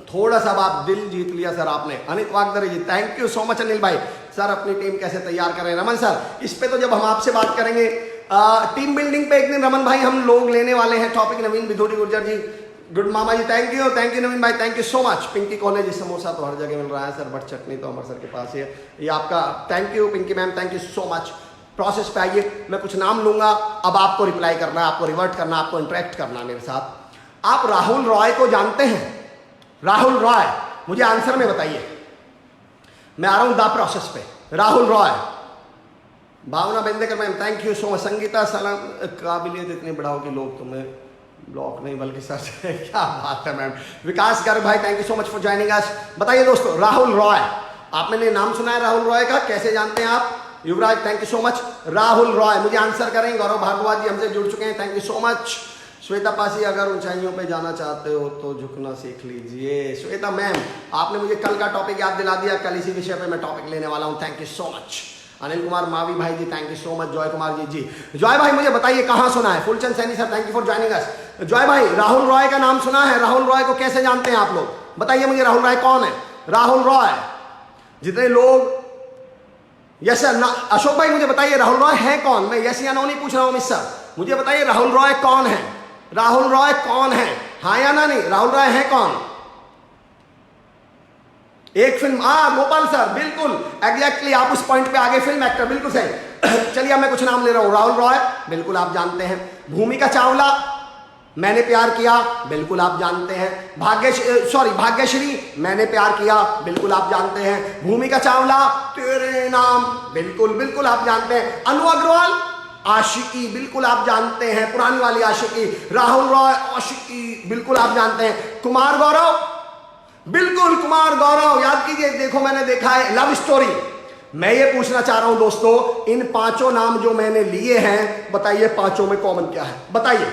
थोड़ा सा आप दिल जीत लिया सर आपने। Anit Wagdare ji thank you so much. Anil भाई सर अपनी टीम कैसे तैयार करें। रमन सर इस पे तो जब हम आपसे बात करेंगे टीम बिल्डिंग पे एक दिन रमन भाई हम लोग लेने वाले हैं टॉपिक। नवीन बिधोड़ी गुर्जर जी गुड मामा जी थैंक यू नवीन भाई thank you so much. Pinky college samosa तो हर जगह मिल रहा है सर, बट चटनी तो अमर सर के पास ही है। ये आपका thank you Pinky ma'am, thank you so much. Process पे आइए, मैं कुछ नाम लूंगा, अब आपको रिप्लाई करना है, आपको रिवर्ट करना, आपको इंटरेक्ट करना है मेरे साथ। आप राहुल रॉय को जानते हैं? राहुल रॉय मुझे आंसर में बताइए। मैं आ रहा हूं द प्रोसेस पे। Rahul Roy, Bhavna Bendekar ma'am thank you so much. Sangeeta सलाम, काबिलियत इतनी बढ़ाओ कि लोग तुम्हें ब्लॉक नहीं बल्कि सर्च क्या बात है मैम। विकास गर्ग भाई thank you so much for joining अस। बताइए दोस्तों राहुल रॉय, आपने नाम सुना है राहुल रॉय का, कैसे जानते हैं आप? Yuvraj thank you so much. Rahul Roy मुझे आंसर करें। गौरव भार्गव जी हमसे जुड़ चुके हैं, thank you so much. Shweta Pasi अगर ऊंचाइयों पे जाना चाहते हो तो झुकना सीख लीजिए। श्वेता मैम आपने मुझे कल का टॉपिक याद दिला दिया, कल इसी विषय पे मैं टॉपिक लेने वाला हूं, thank you so much. Anil Kumar Mavi भाई ji thank you so much. Joy Kumar ji Joy भाई मुझे बताइए कहां सुना है। Phoolchand Saini sir thank you for joining us. Joy भाई राहुल रॉय का नाम सुना है? राहुल रॉय को कैसे जानते हैं आप लोग, बताइए मुझे। राहुल रॉय कौन है? राहुल रॉय जितने लोग यस सर। अशोक भाई मुझे बताइए राहुल रॉय है कौन? मैं यस या नो नहीं पूछ रहा हूं मिस सर, मुझे बताइए राहुल रॉय कौन है? राहुल रॉय कौन है? हाँ या ना? नहीं राहुल रॉय है कौन? एक फिल्म गोपाल सर बिल्कुल एग्जैक्टली आप उस पॉइंट पे आगे, फिल्म एक्टर बिल्कुल सही। चलिए मैं कुछ नाम ले रहा हूं। राहुल रॉय बिल्कुल आप जानते हैं। भूमिका चावला मैंने प्यार किया बिल्कुल आप जानते हैं। भाग्यश्री मैंने प्यार किया बिल्कुल आप जानते हैं। भूमिका चावला तेरे नाम बिल्कुल आप जानते हैं। अनु अग्रवाल आशिकी बिल्कुल आप जानते हैं, पुरानी वाली आशिकी। राहुल रॉय आशिकी बिल्कुल आप जानते हैं। कुमार गौरव बिल्कुल कुमार गौरव याद कीजिए। देखो मैंने देखा है लव स्टोरी। मैं ये पूछना चाह रहा हूं दोस्तों, इन पांचों नाम जो मैंने लिए हैं बताइए पांचों में कॉमन क्या है? बताइए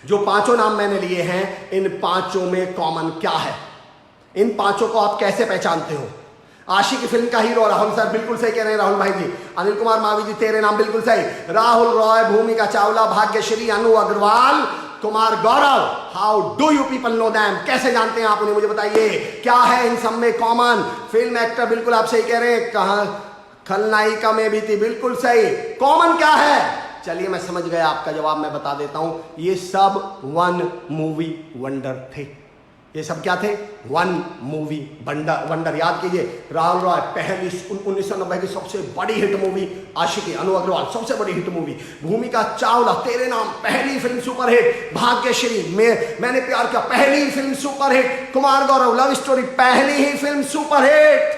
जो पांचों नाम मैंने लिए हैं इन पांचों में कॉमन क्या है? इन पांचों को आप कैसे पहचानते हो? आशिकी फिल्म का हीरो राहुल सर बिल्कुल सही कह रहे हैं राहुल भाई जी। अनिल कुमार मावी जी तेरे नाम बिल्कुल सही। Rahul Roy, Bhumika Chawla, Bhagyashree, Anu Agarwal, Kumar Gaurav. How do you people know them? कैसे जानते हैं आप उन्हें, मुझे बताइए क्या है इन सब में कॉमन? फिल्म एक्टर बिल्कुल आप सही कह रहे हैं। कहा खलनायिका में भी थी बिल्कुल सही। कॉमन क्या है? चलिए मैं समझ गया आपका जवाब, मैं बता देता हूं। ये सब वन मूवी वंडर थे। ये सब क्या थे? One movie wonder. याद कीजिए राहुल रॉय पहली 1990 की सबसे बड़ी हिट मूवी आशिकी, अनु अग्रवाल सबसे बड़ी हिट मूवी। भूमिका चावला तेरे नाम पहली फिल्म सुपरहिट। भाग्यश्री मैंने प्यार किया पहली film superhit. Kumar Gaurav love story पहली ही फिल्म सुपरहिट।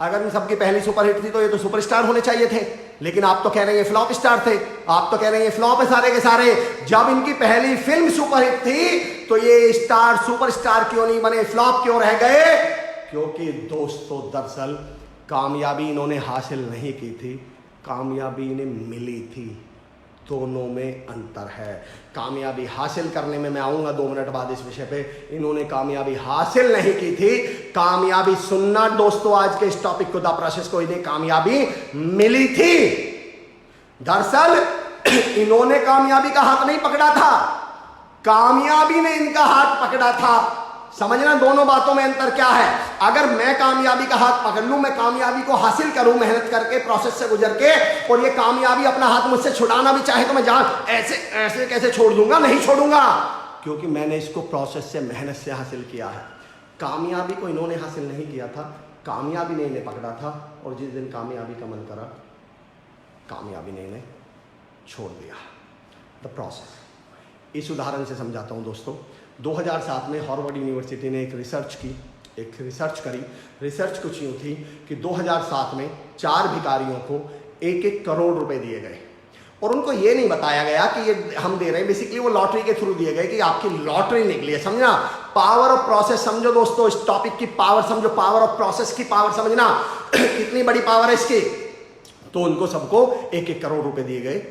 अगर इन सबकी पहली सुपरहिट थी तो ये तो सुपरस्टार होने चाहिए थे, लेकिन आप तो कह रहे हैं ये फ्लॉप स्टार थे। आप तो कह रहे हैं ये फ्लॉप है सारे के सारे। जब इनकी पहली फिल्म सुपरहिट थी तो ये स्टार सुपरस्टार क्यों नहीं बने, फ्लॉप क्यों रह गए? क्योंकि दोस्तों दरअसल कामयाबी इन्होंने हासिल नहीं की थी, कामयाबी इन्हें मिली थी। दोनों में अंतर है। कामयाबी हासिल करने में मैं आऊंगा 2 मिनट बाद इस विषय पे। इन्होंने कामयाबी हासिल नहीं की थी, कामयाबी सुनना दोस्तों आज के इस टॉपिक को, द प्रोसेस को, इन्हें कामयाबी मिली थी। दरअसल इन्होंने कामयाबी का हाथ नहीं पकड़ा था, कामयाबी ने इनका हाथ पकड़ा था। समझना दोनों बातों में अंतर क्या है। अगर मैं कामयाबी का हाथ पकड़ लूं, मैं कामयाबी को हासिल करूं मेहनत करके, प्रोसेस से गुजर के, और ये कामयाबी अपना हाथ मुझसे छुड़ाना भी चाहे तो मैं जान ऐसे कैसे छोड़ दूंगा? नहीं छोड़ूंगा, क्योंकि मैंने इसको प्रोसेस से, मेहनत से हासिल किया है। कामयाबी को इन्होंने हासिल नहीं किया था, कामयाबी ने इन्हें पकड़ा था, और जिस दिन कामयाबी का मन करा कामयाबी ने इन्हें छोड़ दिया। The process. इस उदाहरण से समझाता हूं दोस्तों। 2007 में हार्वर्ड यूनिवर्सिटी ने एक रिसर्च करी। रिसर्च कुछ यूँ थी कि 2007 में 4 भिखारियों को 1-1 करोड़ रुपए दिए गए, और उनको ये नहीं बताया गया कि ये हम दे रहे हैं, बेसिकली वो लॉटरी के थ्रू दिए गए कि आपकी लॉटरी निकली है। समझना पावर ऑफ प्रोसेस, समझो दोस्तों इस टॉपिक की पावर समझो, पावर ऑफ प्रोसेस की पावर समझना कितनी बड़ी पावर है इसकी। तो उनको सबको 1-1 करोड़ रुपए दिए गए।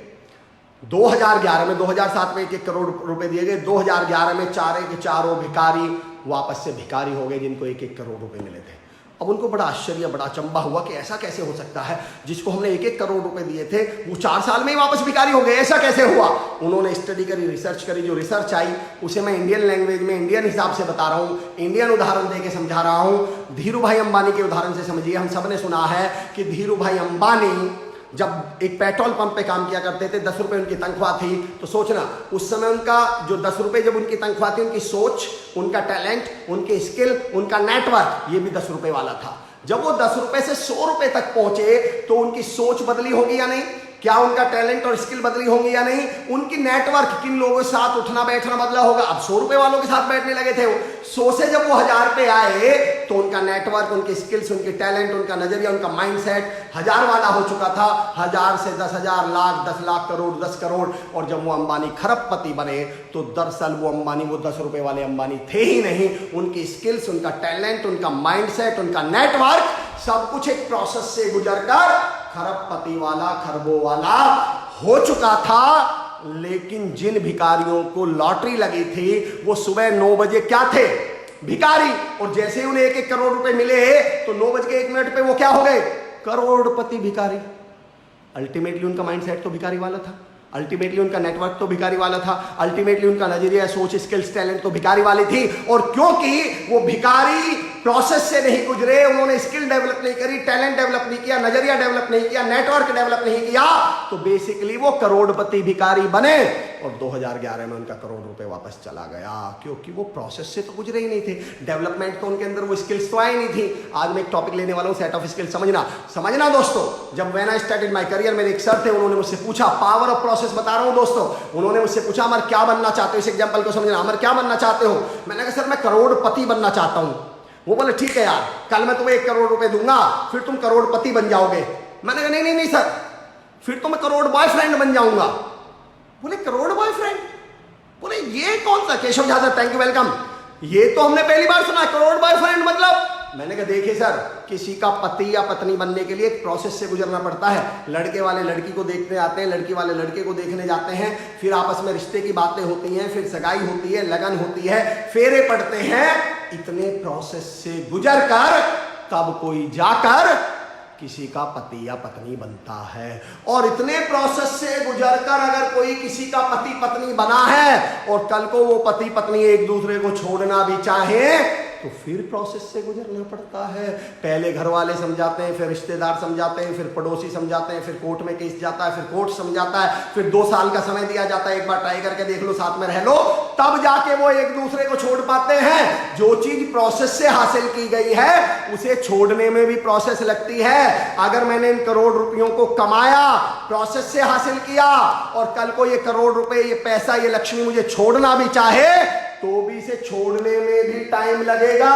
2011 में, 2007 में 1-1 करोड़ रुपए दिए गए। 2011 में चारों भिखारी वापस से भिखारी हो गए जिनको 1-1 करोड़ रुपए मिले थे। अब उनको बड़ा आश्चर्य, बड़ा अचंभा हुआ कि ऐसा कैसे हो सकता है, जिसको हमने 1-1 करोड़ रुपए दिए थे वो 4 साल में ही वापस भिखारी हो गए, ऐसा कैसे हुआ? उन्होंने स्टडी करी, रिसर्च करी। जो रिसर्च आई उसे मैं इंडियन लैंग्वेज में, इंडियन हिसाब से बता रहा हूँ, इंडियन उदाहरण दे के समझा रहा हूँ। धीरू भाई अंबानी के उदाहरण से समझिए। हम सब ने सुना है कि धीरू भाई अंबानी जब एक पेट्रोल पंप पे काम किया करते थे, 10 रुपए उनकी तनख्वाह थी। तो सोचना उस समय उनका जो 10 रुपए जब उनकी तनख्वाह थी, उनकी सोच, उनका टैलेंट, उनके स्किल, उनका नेटवर्क, ये भी 10 रुपए वाला था। जब वो 10 रुपए से 100 रुपए तक पहुंचे तो उनकी सोच बदली होगी या नहीं? क्या उनका टैलेंट और स्किल बदली होंगी या नहीं? उनकी नेटवर्क, किन लोगों के साथ उठना बैठना बदला होगा। अब 100 रुपए वालों के साथ बैठने लगे थे वो। 100 से जब वो 1000 पे आए तो उनका नेटवर्क, उनके स्किल्स, उनके टैलेंट, उनका नजरिया, उनका माइंडसेट 1000 वाला हो चुका था। 1000 से 10,000, लाख, 10 लाख, करोड़, 10 करोड़। और जब वो अंबानी खरबपति बने तो दरअसल वो अंबानी वो 10 रुपए वाले अंबानी थे ही नहीं। उनकी स्किल्स, उनका टैलेंट, उनका माइंडसेट, उनका नेटवर्क सब कुछ एक प्रोसेस से गुजरकर खरबपति वाला, खरबों वाला हो चुका था। लेकिन जिन भिखारियों को लॉटरी लगी थी वो सुबह 9 बजे क्या थे? भिखारी। और जैसे ही उन्हें 1-1 करोड़ रुपए मिले तो 9:01 पे वो क्या हो गए? करोड़पति भिखारी। अल्टीमेटली उनका माइंडसेट तो भिखारी वाला था, अल्टीमेटली उनका नेटवर्क तो भिखारी वाला था, अल्टीमेटली उनका नजरिया, सोच, स्किल्स, टैलेंट तो भिखारी वाली थी। और क्योंकि वो भिखारी प्रोसेस से नहीं गुजरे, उन्होंने स्किल डेवलप नहीं करी, टैलेंट डेवलप नहीं किया, नजरिया डेवलप नहीं किया, नेटवर्क डेवलप नहीं किया, तो बेसिकली वो करोड़पति भिखारी बने। और 2011 में उनका करोड़ रुपए वापस चला गया, क्योंकि वो प्रोसेस से तो गुजरे ही नहीं थे, डेवलपमेंट तो उनके अंदर वो स्किल्स तो आई नहीं थी। आज मैं एक टॉपिक लेने वाला हूं, सेट ऑफ स्किल्स। समझना दोस्तों, जब when I started my career, मेरे एक सर थे, उन्होंने मुझसे पूछा, पावर ऑफ प्रोसेस बता रहा हूं दोस्तों, उन्होंने मुझसे पूछा अमर क्या बनना चाहते हो? इस एग्जांपल को समझना, अमर क्या बनना चाहते हो? मैंने कहा सर मैं करोड़पति बनना चाहता हूं। वो बोले ठीक है यार, कल मैं तुम्हें 1 करोड़ रुपए दूंगा, फिर तुम करोड़पति बन जाओगे। मैंने कहा नहीं सर, फिर तो मैं करोड़ बॉयफ्रेंड बन जाऊंगा। बोले करोड़ बॉयफ्रेंड? बोले ये कौन सा? Keshav Jha sir, thank you, welcome. ये तो हमने पहली बार सुना, करोड़ बॉयफ्रेंड मतलब। मैंने कहा देखिए सर, किसी का पति या पत्नी बनने के लिए एक प्रोसेस से गुजरना पड़ता है। लड़के वाले लड़की को देखने आते हैं, लड़की वाले लड़के को देखने जाते हैं, फिर आपस में रिश्ते की बातें होती हैं, फिर सगाई होती है, लगन होती है, फेरे पड़ते हैं। इतने प्रोसेस से गुजर कर तब कोई जाकर किसी का पति या पत्नी बनता है। और इतने प्रोसेस से गुजरकर अगर कोई किसी का पति पत्नी बना है और कल को वो पति पत्नी एक दूसरे को छोड़ना भी चाहे तो फिर प्रोसेस से गुजरना पड़ता है। पहले घर वाले समझाते हैं, फिर रिश्तेदार समझाते हैं, फिर पड़ोसी समझाते हैं, फिर कोर्ट में केस जाता है, फिर कोर्ट समझाता है, फिर 2 साल का समय दिया जाता है, एक बार ट्राई करके देख लो, साथ में रह लो, तब जाके वो एक दूसरे को छोड़ पाते हैं। जो चीज प्रोसेस से हासिल की गई है उसे छोड़ने में भी प्रोसेस लगती है। अगर मैंने इन करोड़ रुपयों को कमाया, प्रोसेस से हासिल किया, और कल को ये करोड़ रुपए, ये पैसा, ये लक्ष्मी मुझे छोड़ना भी चाहे तो भी इसे छोड़ने में भी टाइम लगेगा।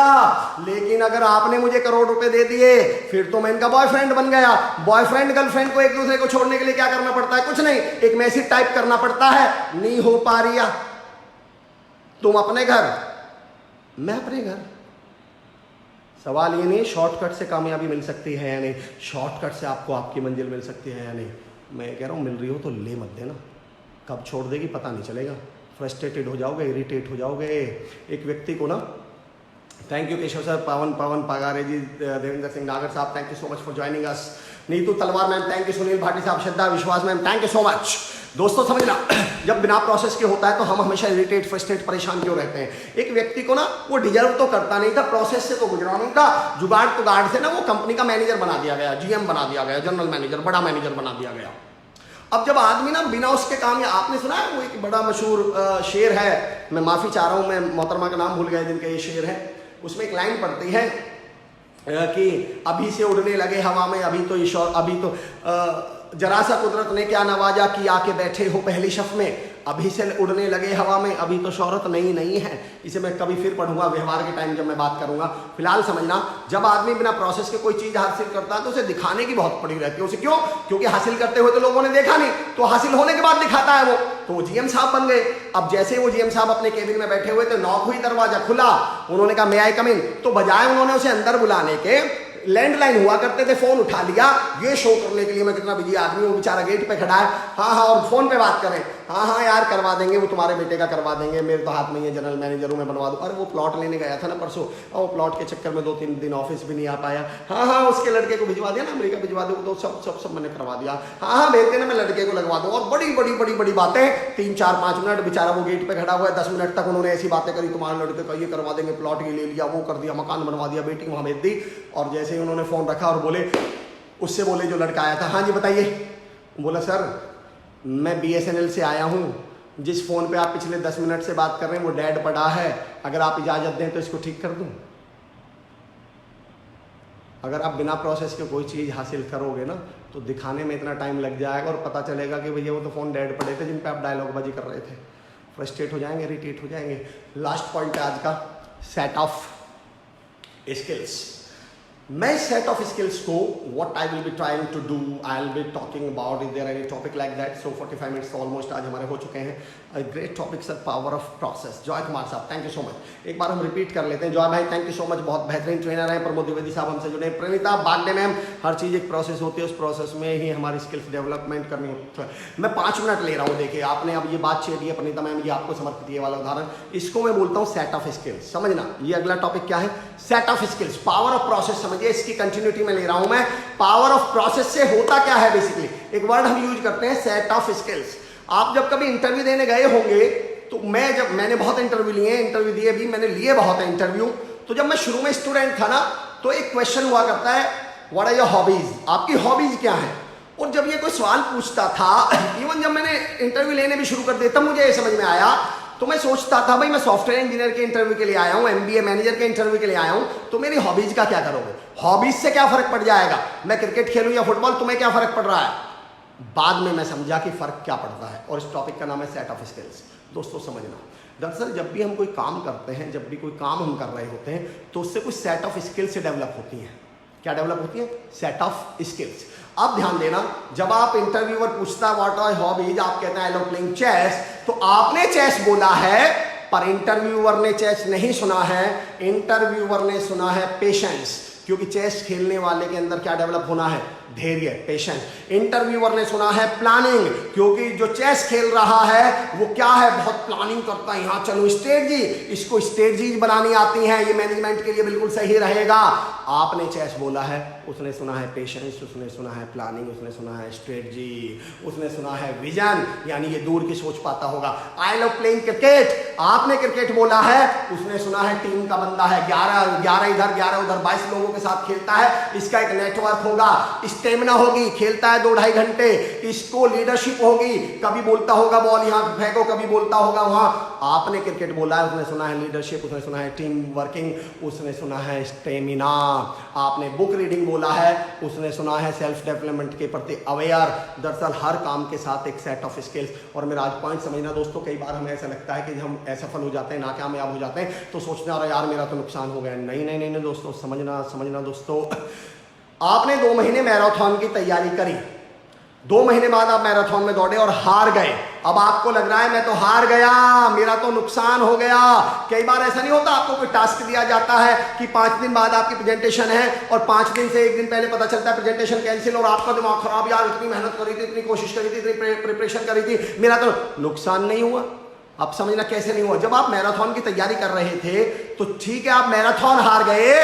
लेकिन अगर आपने मुझे करोड़ रुपए दे दिए, फिर तो मैं इनका बॉयफ्रेंड बन गया। बॉयफ्रेंड गर्लफ्रेंड को एक दूसरे को छोड़ने के लिए क्या करना पड़ता है? कुछ नहीं, एक मैसेज टाइप करना पड़ता है, नहीं हो पा रही, तुम अपने घर, मैं अपने घर। सवाल ये नहीं शॉर्टकट से कामयाबी मिल सकती है या नहीं, शॉर्टकट से आपको आपकी मंजिल मिल सकती है या नहीं। मैं कह रहा हूं मिल रही हो तो ले मत देना, कब छोड़ देगी पता नहीं चलेगा, फ्रस्ट्रेटेड हो जाओगे, इरिटेट हो जाओगे। एक व्यक्ति को ना, thank you Keshav sir, Pawan Pagare ji, Devendra Singh Nagar साहब, thank you so much for joining us, Neetu Talwar ma'am, thank you, Sunil Bhati साहब, Shraddha Vishwas ma'am, thank you so much. दोस्तों समझना, जब बिना प्रोसेस के होता है तो हम हमेशा इरिटेट, फ्रस्ट्रेट, परेशान क्यों रहते हैं? एक व्यक्ति को ना वो डिजर्व तो करता नहीं था, प्रोसेस से तो गुजरा नहीं था, जुगाड़ तुगाड़ से ना वो कंपनी का मैनेजर बना दिया गया, जीएम बना दिया गया, जनरल मैनेजर, बड़ा मैनेजर बना दिया गया। अब जब आदमी ना बिना उसके काम, या आपने सुना है वो एक बड़ा मशहूर शेर है, मैं माफी चाह रहा हूं, मैं मोहतरमा का नाम भूल गया जिनका ये शेर है, उसमें एक लाइन पड़ती है कि अभी से उड़ने लगे हवा में, अभी तो जरा सा कुदरत ने क्या नवाजा कि आके बैठे हो पहली शफ में, अभी से उड़ने लगे हवा में, अभी तो शोहरत नहीं है। इसे मैं कभी फिर पढ़ूंगा व्यवहार के टाइम जब मैं बात करूंगा। फिलहाल समझना, जब आदमी बिना प्रोसेस के कोई चीज हासिल करता है तो उसे दिखाने की बहुत पड़ी रहती है। उसे क्यों? क्योंकि हासिल करते हुए तो लोगों ने देखा नहीं, तो हासिल होने के बाद दिखाता है वो। तो वो जीएम साहब बन गए। अब जैसे वो जीएम साहब अपने केबिन में बैठे हुए थे, नॉक हुई, दरवाजा खुला, उन्होंने कहा मे आई कम इन, तो बजाय उन्होंने उसे अंदर बुलाने के, लैंडलाइन हुआ करते थे, फोन उठा लिया, ये शो करने के लिए मैं कितना बिजी आदमी हूँ, बेचारा गेट पे खड़ा है, हाँ और फोन पे बात करें, हाँ यार करवा देंगे, वो तुम्हारे बेटे का करवा देंगे, मेरे तो हाथ में ये जनरल मैनेजर हूँ, मैं बनवा दूँ। अरे वो प्लॉट लेने गया था ना परसों, और वो प्लॉट के चक्कर में 2-3 दिन ऑफिस भी नहीं आ पाया, हाँ उसके लड़के को भिजवा दिया ना, अमेरिका भिजवा दो, तो सब मैंने करवा दिया, हाँ भेज देना, मैं लड़के को लगवा दूँ। और बड़ी बातें, 3-4-5 मिनट बेचारा वो गेट पे खड़ा हुआ है, 10 मिनट तक उन्होंने ऐसी बातें करी, तुम्हारे लड़के का ये करवा देंगे, प्लॉट ये ले लिया, वो कर दिया, मकान बनवा दिया, बेटी वहाँ भेज दी। और जैसे ही उन्होंने फोन रखा और बोले, उससे बोले जो लड़का आया था, हाँ जी बताइए। बोला सर मैं बीएसएनएल से आया हूँ, जिस फोन पे आप पिछले 10 मिनट से बात कर रहे हैं वो डेड पड़ा है, अगर आप इजाजत दें तो इसको ठीक कर दूं। अगर आप बिना प्रोसेस के कोई चीज हासिल करोगे ना तो दिखाने में इतना टाइम लग जाएगा और पता चलेगा कि भैया वो तो फोन डेड पड़े थे जिन पे आप डायलॉगबाजी कर रहे थे। फ्रस्ट्रेट हो जाएंगे, इरिटेट हो जाएंगे। लास्ट पॉइंट है आज का, सेट ऑफ स्किल्स। मैं सेट ऑफ स्किल्स को what I will be trying to do, I will be talking about, is there any topic like that. So 45 minutes almost आज हमारे हो चुके हैं। Great topic sir, power of process. Joy Kumar साहब thank you so much. एक बार हम repeat कर लेते हैं। जॉय भाई थैंक यू सो मच, बहुत बेहतरीन ट्रेनर हैं। प्रमोद द्विवेदी साहब हमसे जुड़े। प्रणीता बागडे मैम, हर चीज़ एक प्रोसेस होती है, उस प्रोसेस में ही हमारी स्किल्स डेवलपमेंट करनी होती है। मैं 5 मिनट ले रहा हूँ। देखिए आपने अब ये बात छेड़ी है प्रणीता मैम, ये आपको समर्पित ये वाला उदाहरण, इसको मैं बोलता हूँ सेट ऑफ स्किल्स। समझना, ये अगला टॉपिक क्या है, set of skills, power of process. समझिए इसकी कंटिन्यूटी में ले रहा हूं मैं। पावर ऑफ प्रोसेस से होता क्या है, बेसिकली एक वर्ड हम यूज करते हैं सेट ऑफ स्किल्स। आप जब कभी इंटरव्यू देने गए होंगे तो मैंने बहुत इंटरव्यू लिए, इंटरव्यू दिए भी, मैंने लिए बहुत है इंटरव्यू। तो जब मैं शुरू में स्टूडेंट था ना, तो एक क्वेश्चन हुआ करता है, व्हाट आर योर हॉबीज, आपकी हॉबीज क्या है। और जब ये कोई सवाल पूछता था, इवन जब मैंने इंटरव्यू लेने भी शुरू कर दिया, तब मुझे ये समझ में आया। तो मैं सोचता था भाई मैं सॉफ्टवेयर इंजीनियर के इंटरव्यू के लिए आया हूँ, एमबीए मैनेजर के इंटरव्यू के लिए आया हूँ, तो मेरी हॉबीज का क्या करोगे, हॉबीज से क्या फर्क पड़ जाएगा, मैं क्रिकेट खेलूँ या फुटबॉल, तुम्हें क्या फर्क पड़ रहा है। बाद में मैं समझा कि फर्क क्या पड़ता है, और इस टॉपिक का नाम है सेट ऑफ स्किल्स। दोस्तों समझना, दरअसल जब भी हम कोई काम करते हैं, जब भी कोई काम हम कर रहे होते हैं, तो उससे कुछ सेट ऑफ स्किल्स से डेवलप होती हैं। क्या डेवलप होती है, सेट ऑफ स्किल्स। अब ध्यान देना, जब आप इंटरव्यूअर पूछता है व्हाट आर हॉबीज, आप कहते हैं आई लव प्लेइंग चेस, तो आपने चेस बोला है, पर इंटरव्यूअर ने चेस नहीं सुना है। इंटरव्यूअर ने सुना है पेशेंस, क्योंकि चेस खेलने वाले के अंदर क्या डेवलप होना है, धैर्य, पेशेंस। इंटरव्यूअर ने सुना है प्लानिंग, क्योंकि जो चेस खेल रहा है वो क्या है, बहुत प्लानिंग करता है, यहाँ चलो स्ट्रेटजी, इसको स्ट्रेटजीज बनानी आती हैं, ये मैनेजमेंट के लिए बिल्कुल सही रहेगा। आपने चेस बोला है, उसने सुना है पेशेंस, उसने सुना है प्लानिंग, उसने सुना है स्ट्रेटजी, उसने सुना है विजन, यानी ये दूर की सोच पाता होगा। आई लव प्लेइंग क्रिकेट, आपने क्रिकेट बोला है, उसने सुना है टीम का बंदा है, 11 इधर 11 उधर, 22 लोगों के साथ खेलता है, इसका एक नेटवर्क होगा, स्टेमिना होगी, खेलता है 2-2.5 घंटे, इसको लीडरशिप होगी, कभी बोलता होगा बॉल यहाँ फेंको, कभी बोलता होगा वहां। आपने क्रिकेट बोला है, उसने सुना है लीडरशिप, उसने सुना है टीम वर्किंग, उसने सुना है स्टेमिना। आपने बुक रीडिंग बोला है, उसने सुना है सेल्फ डेवलपमेंट के प्रति अवेयर। दरअसल हर काम के साथ एक सेट ऑफ स्किल्स। और मेरा आज पॉइंट समझना दोस्तों, कई बार हमें ऐसा लगता है कि हम असफल हो जाते हैं, नाकामयाब हो जाते हैं, तो सोचते हैं यार मेरा तो नुकसान हो गया। नहीं नहीं नहीं दोस्तों, समझना दोस्तों, आपने 2 महीने मैराथन की तैयारी करी, 2 महीने बाद आप मैराथन में दौड़े और हार गए। अब आपको लग रहा है मैं तो हार गया, मेरा तो नुकसान हो गया। कई बार ऐसा नहीं होता, आपको कोई टास्क दिया जाता है कि 5 दिन बाद आपकी प्रेजेंटेशन है, और 5 दिन से 1 दिन पहले पता चलता है प्रेजेंटेशन कैंसिल, और आपका दिमाग खराब, यार इतनी मेहनत करी थी, इतनी कोशिश करी थी, इतनी प्रिपरेशन करी थी, मेरा तो नुकसान नहीं हुआ। आप समझना कैसे नहीं हुआ, जब आप मैराथन की तैयारी कर रहे थे तो ठीक है आप मैराथन हार गए,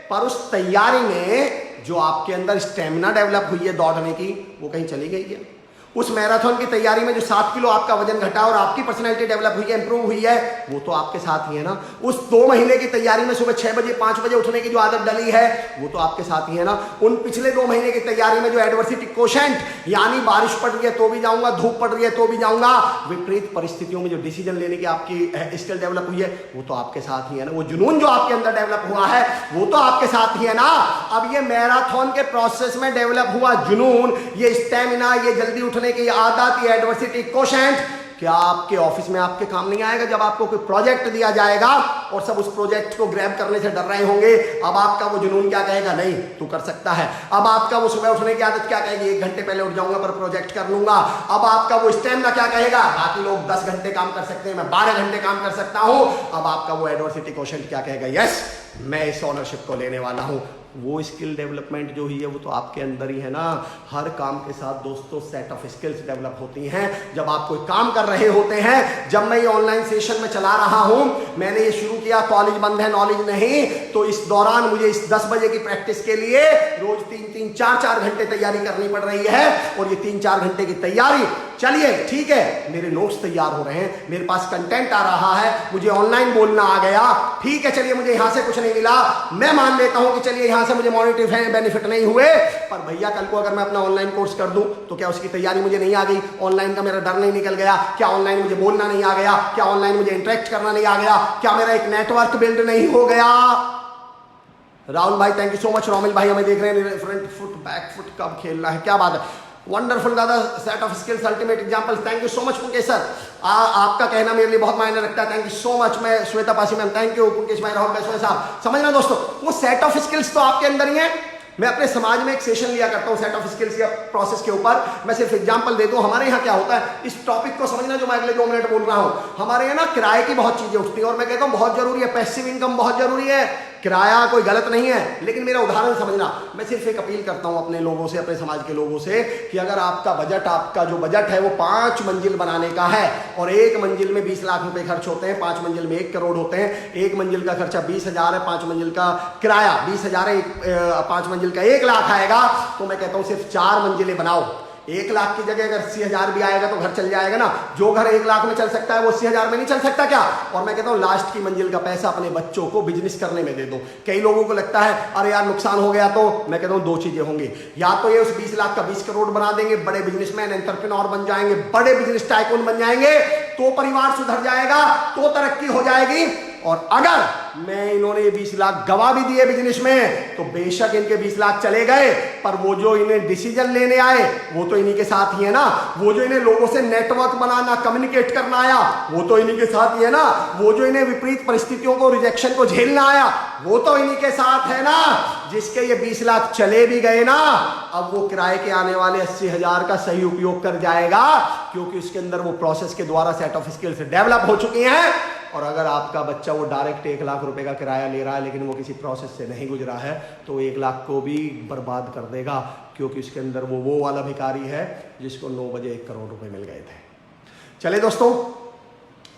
पर उस तैयारी में जो आपके अंदर स्टेमिना डेवलप हुई है दौड़ने की, वो कहीं चली गई है। उस मैराथन की तैयारी में जो 7 किलो आपका वजन घटा और आपकी पर्सनैलिटी डेवलप हुई है, इंप्रूव हुई है, वो तो आपके साथ ही है ना। उस 2 महीने की तैयारी में सुबह 6 बजे 5 बजे उठने की जो आदत डली है, वो तो आपके साथ ही है ना। उन पिछले 2 महीने की तैयारी में जो एडवर्सिटी कोशेंट, यानी बारिश पड़ रही है तो भी जाऊंगा, धूप पड़ रही है तो भी जाऊंगा, विपरीत परिस्थितियों में जो डिसीजन लेने की आपकी स्किल डेवलप हुई है, वो तो आपके साथ ही है ना। वो जुनून जो आपके अंदर डेवलप हुआ है, वो तो आपके साथ ही है ना। अब ये मैराथन के प्रोसेस में डेवलप हुआ जुनून, ये स्टेमिना, ये जल्दी उठने की आदत, ये एडवर्सिटी कोशेंट, क्या आपके ऑफिस में आपके काम नहीं आएगा। जब आपको कोई प्रोजेक्ट दिया जाएगा और सब उस प्रोजेक्ट को ग्रैब करने से डर रहे होंगे, अब आपका वो जुनून क्या कहेगा, नहीं तू कर सकता है। अब आपका वो सुबह उठने की आदत क्या कहेगी, 1 घंटे पहले उठ जाऊंगा पर प्रोजेक्ट कर लूंगा। अब आपका वो स्टेमिना क्या कहेगा, बाकी लोग 10 घंटे काम कर सकते हैं, मैं 12 घंटे काम कर सकता हूं। अब आपका वो एडवर्सिटी कोशेंट क्या कहेगा, यस मैं इस ओनरशिप को लेने वाला हूं। वो स्किल डेवलपमेंट जो हुई है वो तो आपके अंदर ही है ना। हर काम के साथ दोस्तों सेट ऑफ स्किल्स डेवलप होती हैं। जब आप कोई काम कर रहे होते हैं, जब मैं ये ऑनलाइन सेशन में चला रहा हूं, मैंने ये शुरू किया, कॉलेज बंद है, नॉलेज नहीं, तो इस दौरान मुझे इस 10 बजे की प्रैक्टिस के लिए रोज 3-3, 4-4 घंटे तैयारी करनी पड़ रही है। और ये 3-4 घंटे की तैयारी, चलिए ठीक है, मेरे नोट्स तैयार हो रहे हैं, मेरे पास कंटेंट आ रहा है, मुझे ऑनलाइन बोलना आ गया, ठीक है, चलिए मुझे यहां से कुछ नहीं मिला, मैं मान लेता हूं कि चलिए यहां से मुझे मॉनिटरी बेनिफिट नहीं हुए, पर भैया कल को अगर मैं अपना ऑनलाइन कोर्स कर दूं तो क्या उसकी तैयारी मुझे नहीं आ गई, ऑनलाइन का मेरा डर नहीं निकल गया, क्या ऑनलाइन मुझे बोलना नहीं आ गया, क्या ऑनलाइन मुझे इंटरेक्ट करना नहीं आ गया, क्या मेरा एक नेटवर्क बिल्ड नहीं हो गया। राहुल भाई thank you so much, Romil भाई हमें देख रहे हैं, फ्रंट फुट बैक फुट कब खेलना है, क्या बात है। वंडरफुल दादा, set of skills ultimate example, thank you so much Mukesh sir. आपका कहना मेरे लिए बहुत मायने रखता है, थैंक यू सो मच। मैं Shweta Pasi ma'am, thank you Mukesh भाई, राहुल बैसवाल साहब। समझना दोस्तों, वो सेट ऑफ स्किल्स तो आपके अंदर ही है। मैं अपने समाज में एक सेशन लिया करता हूं सेट ऑफ स्किल्स या प्रोसेस के ऊपर। मैं सिर्फ एग्जांपल देता हूं। हमारे यहाँ क्या होता है, इस टॉपिक को समझना जो मैं अगले 2 मिनट बोल रहा हूं। हमारे यहाँ ना किराए की बहुत चीजें उठती हैं और मैं कहता हूं बहुत जरूरी है, पैसिव इनकम बहुत जरूरी है, किराया कोई गलत नहीं है, लेकिन मेरा उदाहरण समझना। मैं सिर्फ एक अपील करता हूं अपने लोगों से, अपने समाज के लोगों से, कि अगर आपका बजट, आपका जो बजट है वो 5 मंजिल बनाने का है और 1 मंजिल में 20 लाख रुपए खर्च होते हैं, 5 मंजिल में 1 करोड़ होते हैं, 1 मंजिल का खर्चा 20,000 है, 5 मंजिल का किराया 20,000 है, 5 मंजिल का 1 लाख आएगा, तो मैं कहता हूं सिर्फ 4 मंजिलें बनाओ। 1 लाख की जगह अगर 80,000 भी आएगा तो घर चल जाएगा ना। जो घर 1 लाख में चल सकता है वो 80,000 में नहीं चल सकता क्या? और मैं कहता हूं लास्ट की मंजिल का पैसा अपने बच्चों को बिजनेस करने में दे दो। कई लोगों को लगता है अरे यार नुकसान हो गया, तो मैं कहता हूं 2 चीजें होंगी, या तो ये उस 20 लाख का 20 करोड़ बना देंगे, बड़े बिजनेसमैन एंटरप्रेन्योर बन जाएंगे, बड़े बिजनेस टाइकून बन जाएंगे, तो परिवार सुधर जाएगा, तो तरक्की हो जाएगी। और अगर मैं इन्होंने ये 20 लाख गवा भी दिए बिजनेस में, तो बेशक इनके 20 लाख चले गए, पर वो जो इन्हें डिसीजन लेने आए वो तो इन्हीं के साथ ही है ना। वो जो इन्हें लोगों से नेटवर्क बनाना, कम्युनिकेट करना आया, वो तो इन्हीं के साथ ही है ना। वो जो इन्हें विपरीत परिस्थितियों को, रिजेक्शन को झेलना आया, वो तो इन्हीं के साथ है ना। जिसके ये 20 लाख चले भी गए ना, अब वो किराए के आने वाले 80,000 का सही उपयोग कर जाएगा, क्योंकि उसके अंदर वो प्रोसेस के द्वारा सेट ऑफ स्किल्स डेवलप हो चुकी हैं। और अगर आपका बच्चा वो डायरेक्ट 1 लाख रुपए का किराया ले रहा है, लेकिन वो किसी प्रोसेस से नहीं गुजरा है, तो 1 लाख को भी बर्बाद कर देगा, क्योंकि उसके अंदर वो वाला भिखारी है जिसको 9 बजे 1 करोड़ रुपए मिल गए थे। चले दोस्तों,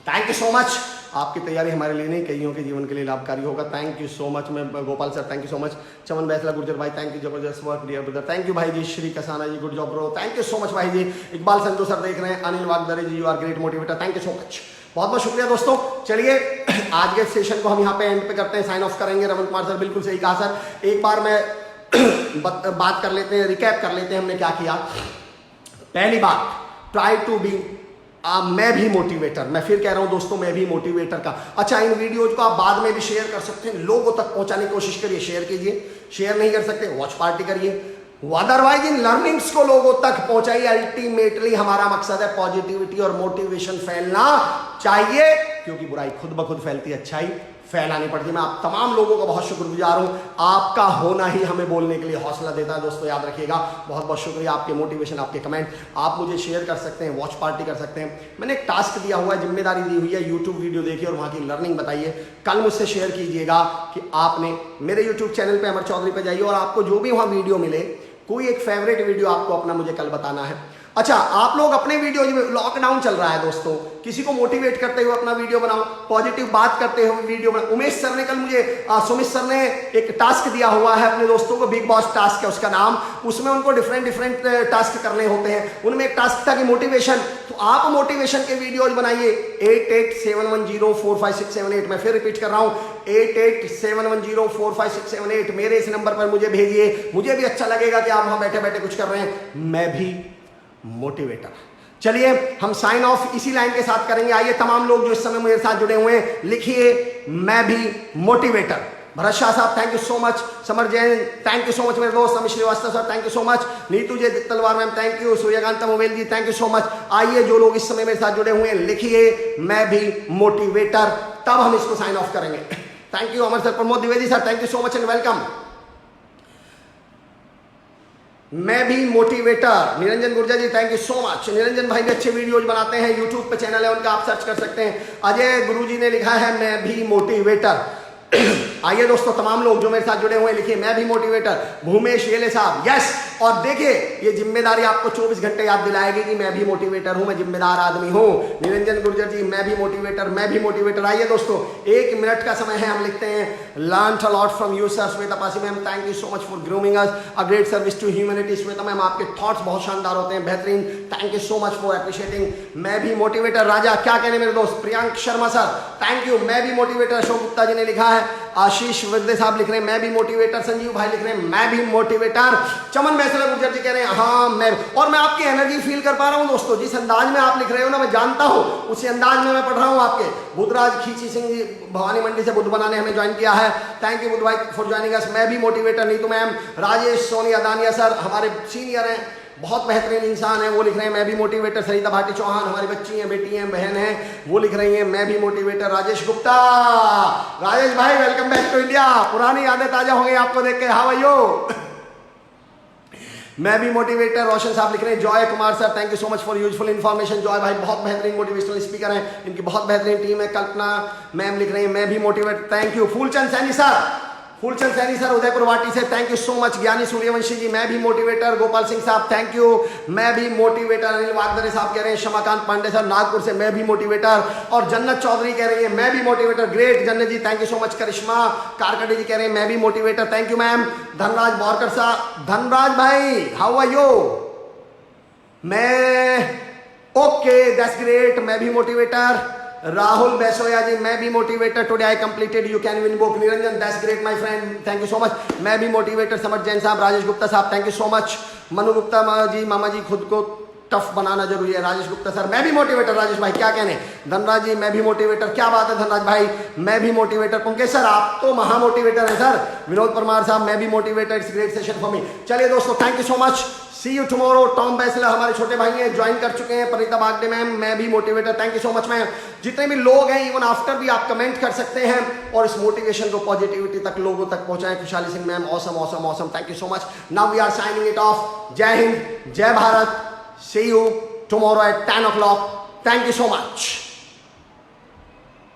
थैंक यू सो मच। आपकी तैयारी हमारे लिए नहीं, कईयों के जीवन के लिए लाभकारी होगा। Thank you so much. मैं Gopal sir, thank you so much. Chaman Baisla Gurjar भाई, थैंक यू, जबरदस्त work dear brother, thank you भाई जी। Shri Kasana ji, good job bro, thank you so much भाई जी। इकबाल संतो सर देख रहे हैं, Anil Wagdare ji, you are great motivator, thank you so much, बहुत बहुत शुक्रिया दोस्तों। चलिए आज के सेशन को हम यहाँ पे एंड पे करते हैं, साइन ऑफ करेंगे। रमन कुमार सर बिल्कुल सही कहा सर। एक बार मैं बात कर लेते हैं, रिकैप कर लेते हैं हमने क्या किया। पहली बात, ट्राई टू बी मैं भी मोटिवेटर। मैं फिर कह रहा हूं दोस्तों, मैं भी मोटिवेटर का। अच्छा, इन वीडियोज को आप बाद में भी शेयर कर सकते हैं, लोगों तक पहुंचाने की कोशिश करिए, शेयर कीजिए। शेयर नहीं कर सकते, वॉच पार्टी करिए, अदरवाइज इन लर्निंग्स को लोगों तक पहुंचाइए। अल्टीमेटली हमारा मकसद है पॉजिटिविटी और मोटिवेशन फैलना चाहिए, क्योंकि बुराई खुद ब खुद फैलती है, अच्छाई फैलानी पड़ती है। मैं आप तमाम लोगों का बहुत शुक्रगुजार हूं, आपका होना ही हमें बोलने के लिए हौसला देता है। दोस्तों याद रखिएगा, बहुत बहुत शुक्रिया, आपके मोटिवेशन, आपके कमेंट, आप मुझे शेयर कर सकते हैं, वॉच पार्टी कर सकते हैं। मैंने एक टास्क दिया हुआ है, जिम्मेदारी दी हुई है, यूट्यूब वीडियो देखिए और वहाँ की लर्निंग बताइए। कल मुझसे शेयर कीजिएगा कि आपने मेरे यूट्यूब चैनल पर, अमर चौधरी पर जाइए और आपको जो भी वहाँ वीडियो मिले, कोई एक फेवरेट वीडियो आपको अपना मुझे कल बताना है। अच्छा, आप लोग अपने वीडियो, लॉकडाउन चल रहा है दोस्तों, किसी को मोटिवेट करते हुए अपना वीडियो बनाओ, पॉजिटिव बात करते हुए वीडियो बनाओ। उमेश सर ने कल मुझे, सुमित सर ने एक टास्क दिया हुआ है अपने दोस्तों को, बिग बॉस टास्क है उसका नाम। उसमें उनको डिफरेंट टास्क करने होते हैं। उनमें एक टास्क था कि मोटिवेशन, तो आप मोटिवेशन के वीडियोज बनाइए। 8871045678, मैं फिर रिपीट कर रहा हूं, 8871045678, मेरे इस नंबर पर मुझे भेजिए। मुझे भी अच्छा लगेगा कि आप वहां बैठे बैठे कुछ कर रहे हैं, मैं भी मोटिवेटर। चलिए हम साइन ऑफ इसी लाइन के साथ करेंगे। आइए तमाम लोग जो इस समय मेरे साथ जुड़े हुए हैं, लिखिए मैं भी मोटिवेटर। भरत शाह साहब, thank you so much. Samar Jain, thank you so much मेरे दोस्त। Amit Srivastava sir, thank you so much. Neetu ji Talwar ma'am, thank you. Suryakant mobile ji, thank you so much. आइए जो लोग इस समय मेरे साथ जुड़े हुए हैं, लिखिए मैं भी मोटिवेटर, तब हम इसको साइन ऑफ करेंगे। Thank you Amar sir. Pramod Dwivedi sir, thank you so much and welcome. मैं भी motivator. Niranjan Gurjar ji, thank you so much. Niranjan भाई भी अच्छे वीडियोज बनाते हैं, यूट्यूब पे चैनल है उनका, आप सर्च कर सकते हैं। अजय गुरुजी ने लिखा है मैं भी मोटिवेटर। आइए दोस्तों तमाम लोग जो मेरे साथ जुड़े हुए हैं, लिखिए मैं भी मोटिवेटर। भूमेश येले साहब, यस। और देखिए ये जिम्मेदारी आपको 24 घंटे याद दिलाएगी कि मैं भी मोटिवेटर हूं, मैं जिम्मेदार आदमी हूं। निरंजन गुर्जर जी, मैं भी मोटिवेटर, मैं भी मोटिवेटर। आइए दोस्तों 1 मिनट का समय है, हम लिखते हैं learn a lot from you sir. Shweta Pasi ma'am, thank you so much for grooming us, a great service to humanity. Shweta ma'am, आपके थॉट्स बहुत शानदार होते हैं, बेहतरीन, thank you so much for appreciating. मैं भी मोटिवेटर। राजा, क्या कहने मेरे दोस्त। Priyank Sharma sir, thank you, मैं भी मोटिवेटर। अशोक गुप्ता जी ने लिखा है। आशीष वद्दे साहब लिख रहे हैं मैं भी मोटिवेटर। संजीव भाई लिख रहे हैं मैं भी मोटिवेटर। चमन बैसला गुर्जर जी कह रहे हैं हाँ मैं। और मैं आपकी एनर्जी फील कर पा रहा हूं दोस्तों, जिस अंदाज में आप लिख रहे हो ना, मैं जानता हूं, उसी अंदाज में मैं पढ़ रहा हूं आपके। बुद्धराज खींची सिंह जी भवानी मंडी से बुद्ध बनाने हमें ज्वाइन किया है, थैंक यू बुद्ध भाई फॉर ज्वाइनिंग अस। मैं भी motivator. Neetu ma'am, Rajesh Soni Adania sir हमारे सीनियर हैं, बहुत बेहतरीन इंसान है, वो लिख रहे हैं मैं भी मोटिवेटर। सरिता भाटी चौहान हमारी बच्ची हैं, बेटी हैं, बहन है, वो लिख रही हैं मैं भी मोटिवेटर। राजेश गुप्ता, राजेश भाई वेलकम बैक टू इंडिया, पुरानी यादें ताजा हो गई आपको देख के, हाउ आर यू? मैं भी मोटिवेटर। रोशन साहब लिख रहे हैं। Joy Kumar sir thank you so much for useful information. Joy भाई बहुत बेहतरीन मोटिवेशनल स्पीकर हैं, इनकी बहुत बेहतरीन टीम है। कल्पना मैम लिख रही हैं मैं भी motivator, thank you. Phoolchand Saini sir, Phoolchand Saini sir Udaipur वाटी से थैंक यू सो मच। ज्ञानी सूर्यवंशी जी मैं भी मोटिवेटर। गोपाल सिंह साहब थैंक यू, मैं भी मोटिवेटर। अनिल वागदरे साहब कह रहे हैं। शमाकांत पांडे सर नागपुर से मैं भी मोटिवेटर। और जन्नत चौधरी कह रही है मैं भी मोटिवेटर। ग्रेट जन्नत जी थैंक यू सो मच। करिश्मा कारकड़े जी कह रहे हैं मैं भी motivator, thank you ma'am. Dhanraj Borkar साहब, धनराज भाई हाउ आर यू? मैं ओके दैट्स ग्रेट, मैं भी मोटिवेटर। राहुल बैसोया जी मैं भी motivator. Today I completed you can win book. Niranjan that's great my friend, thank you so much, मैं भी मोटिवेटर। समर जैन साहब, राजेश गुप्ता साहब thank you so much. Manu Gupta मामा जी खुद को टफ बनाना जरूरी है। राजेश गुप्ता सर मैं भी मोटिवेटर। राजेश भाई क्या कहने। धनराज जी मैं भी मोटिवेटर, क्या बात है धनराज भाई, मैं भी मोटिवेटर। पंकज सर आप तो महा मोटिवेटर है सर। विनोद परमार साहब मैं भी motivator, it's great session for me. चलिए दोस्तों thank you so much, see you tomorrow. Tom Bessler हमारे छोटे भाई हैं, ज्वाइन कर चुके हैं। परिता बागडे मैम मैं भी motivator, thank you so much ma'am. जितने भी लोग हैं इवन आफ्टर भी आप कमेंट कर सकते हैं और इस मोटिवेशन को पॉजिटिविटी तक लोगों तक पहुंचाएं। Khushhali Singh ma'am awesome awesome awesome, thank you so much. Now we are signing it off. जय हिंद, जय Bharat, see you tomorrow at 10 o'clock. Thank you so much.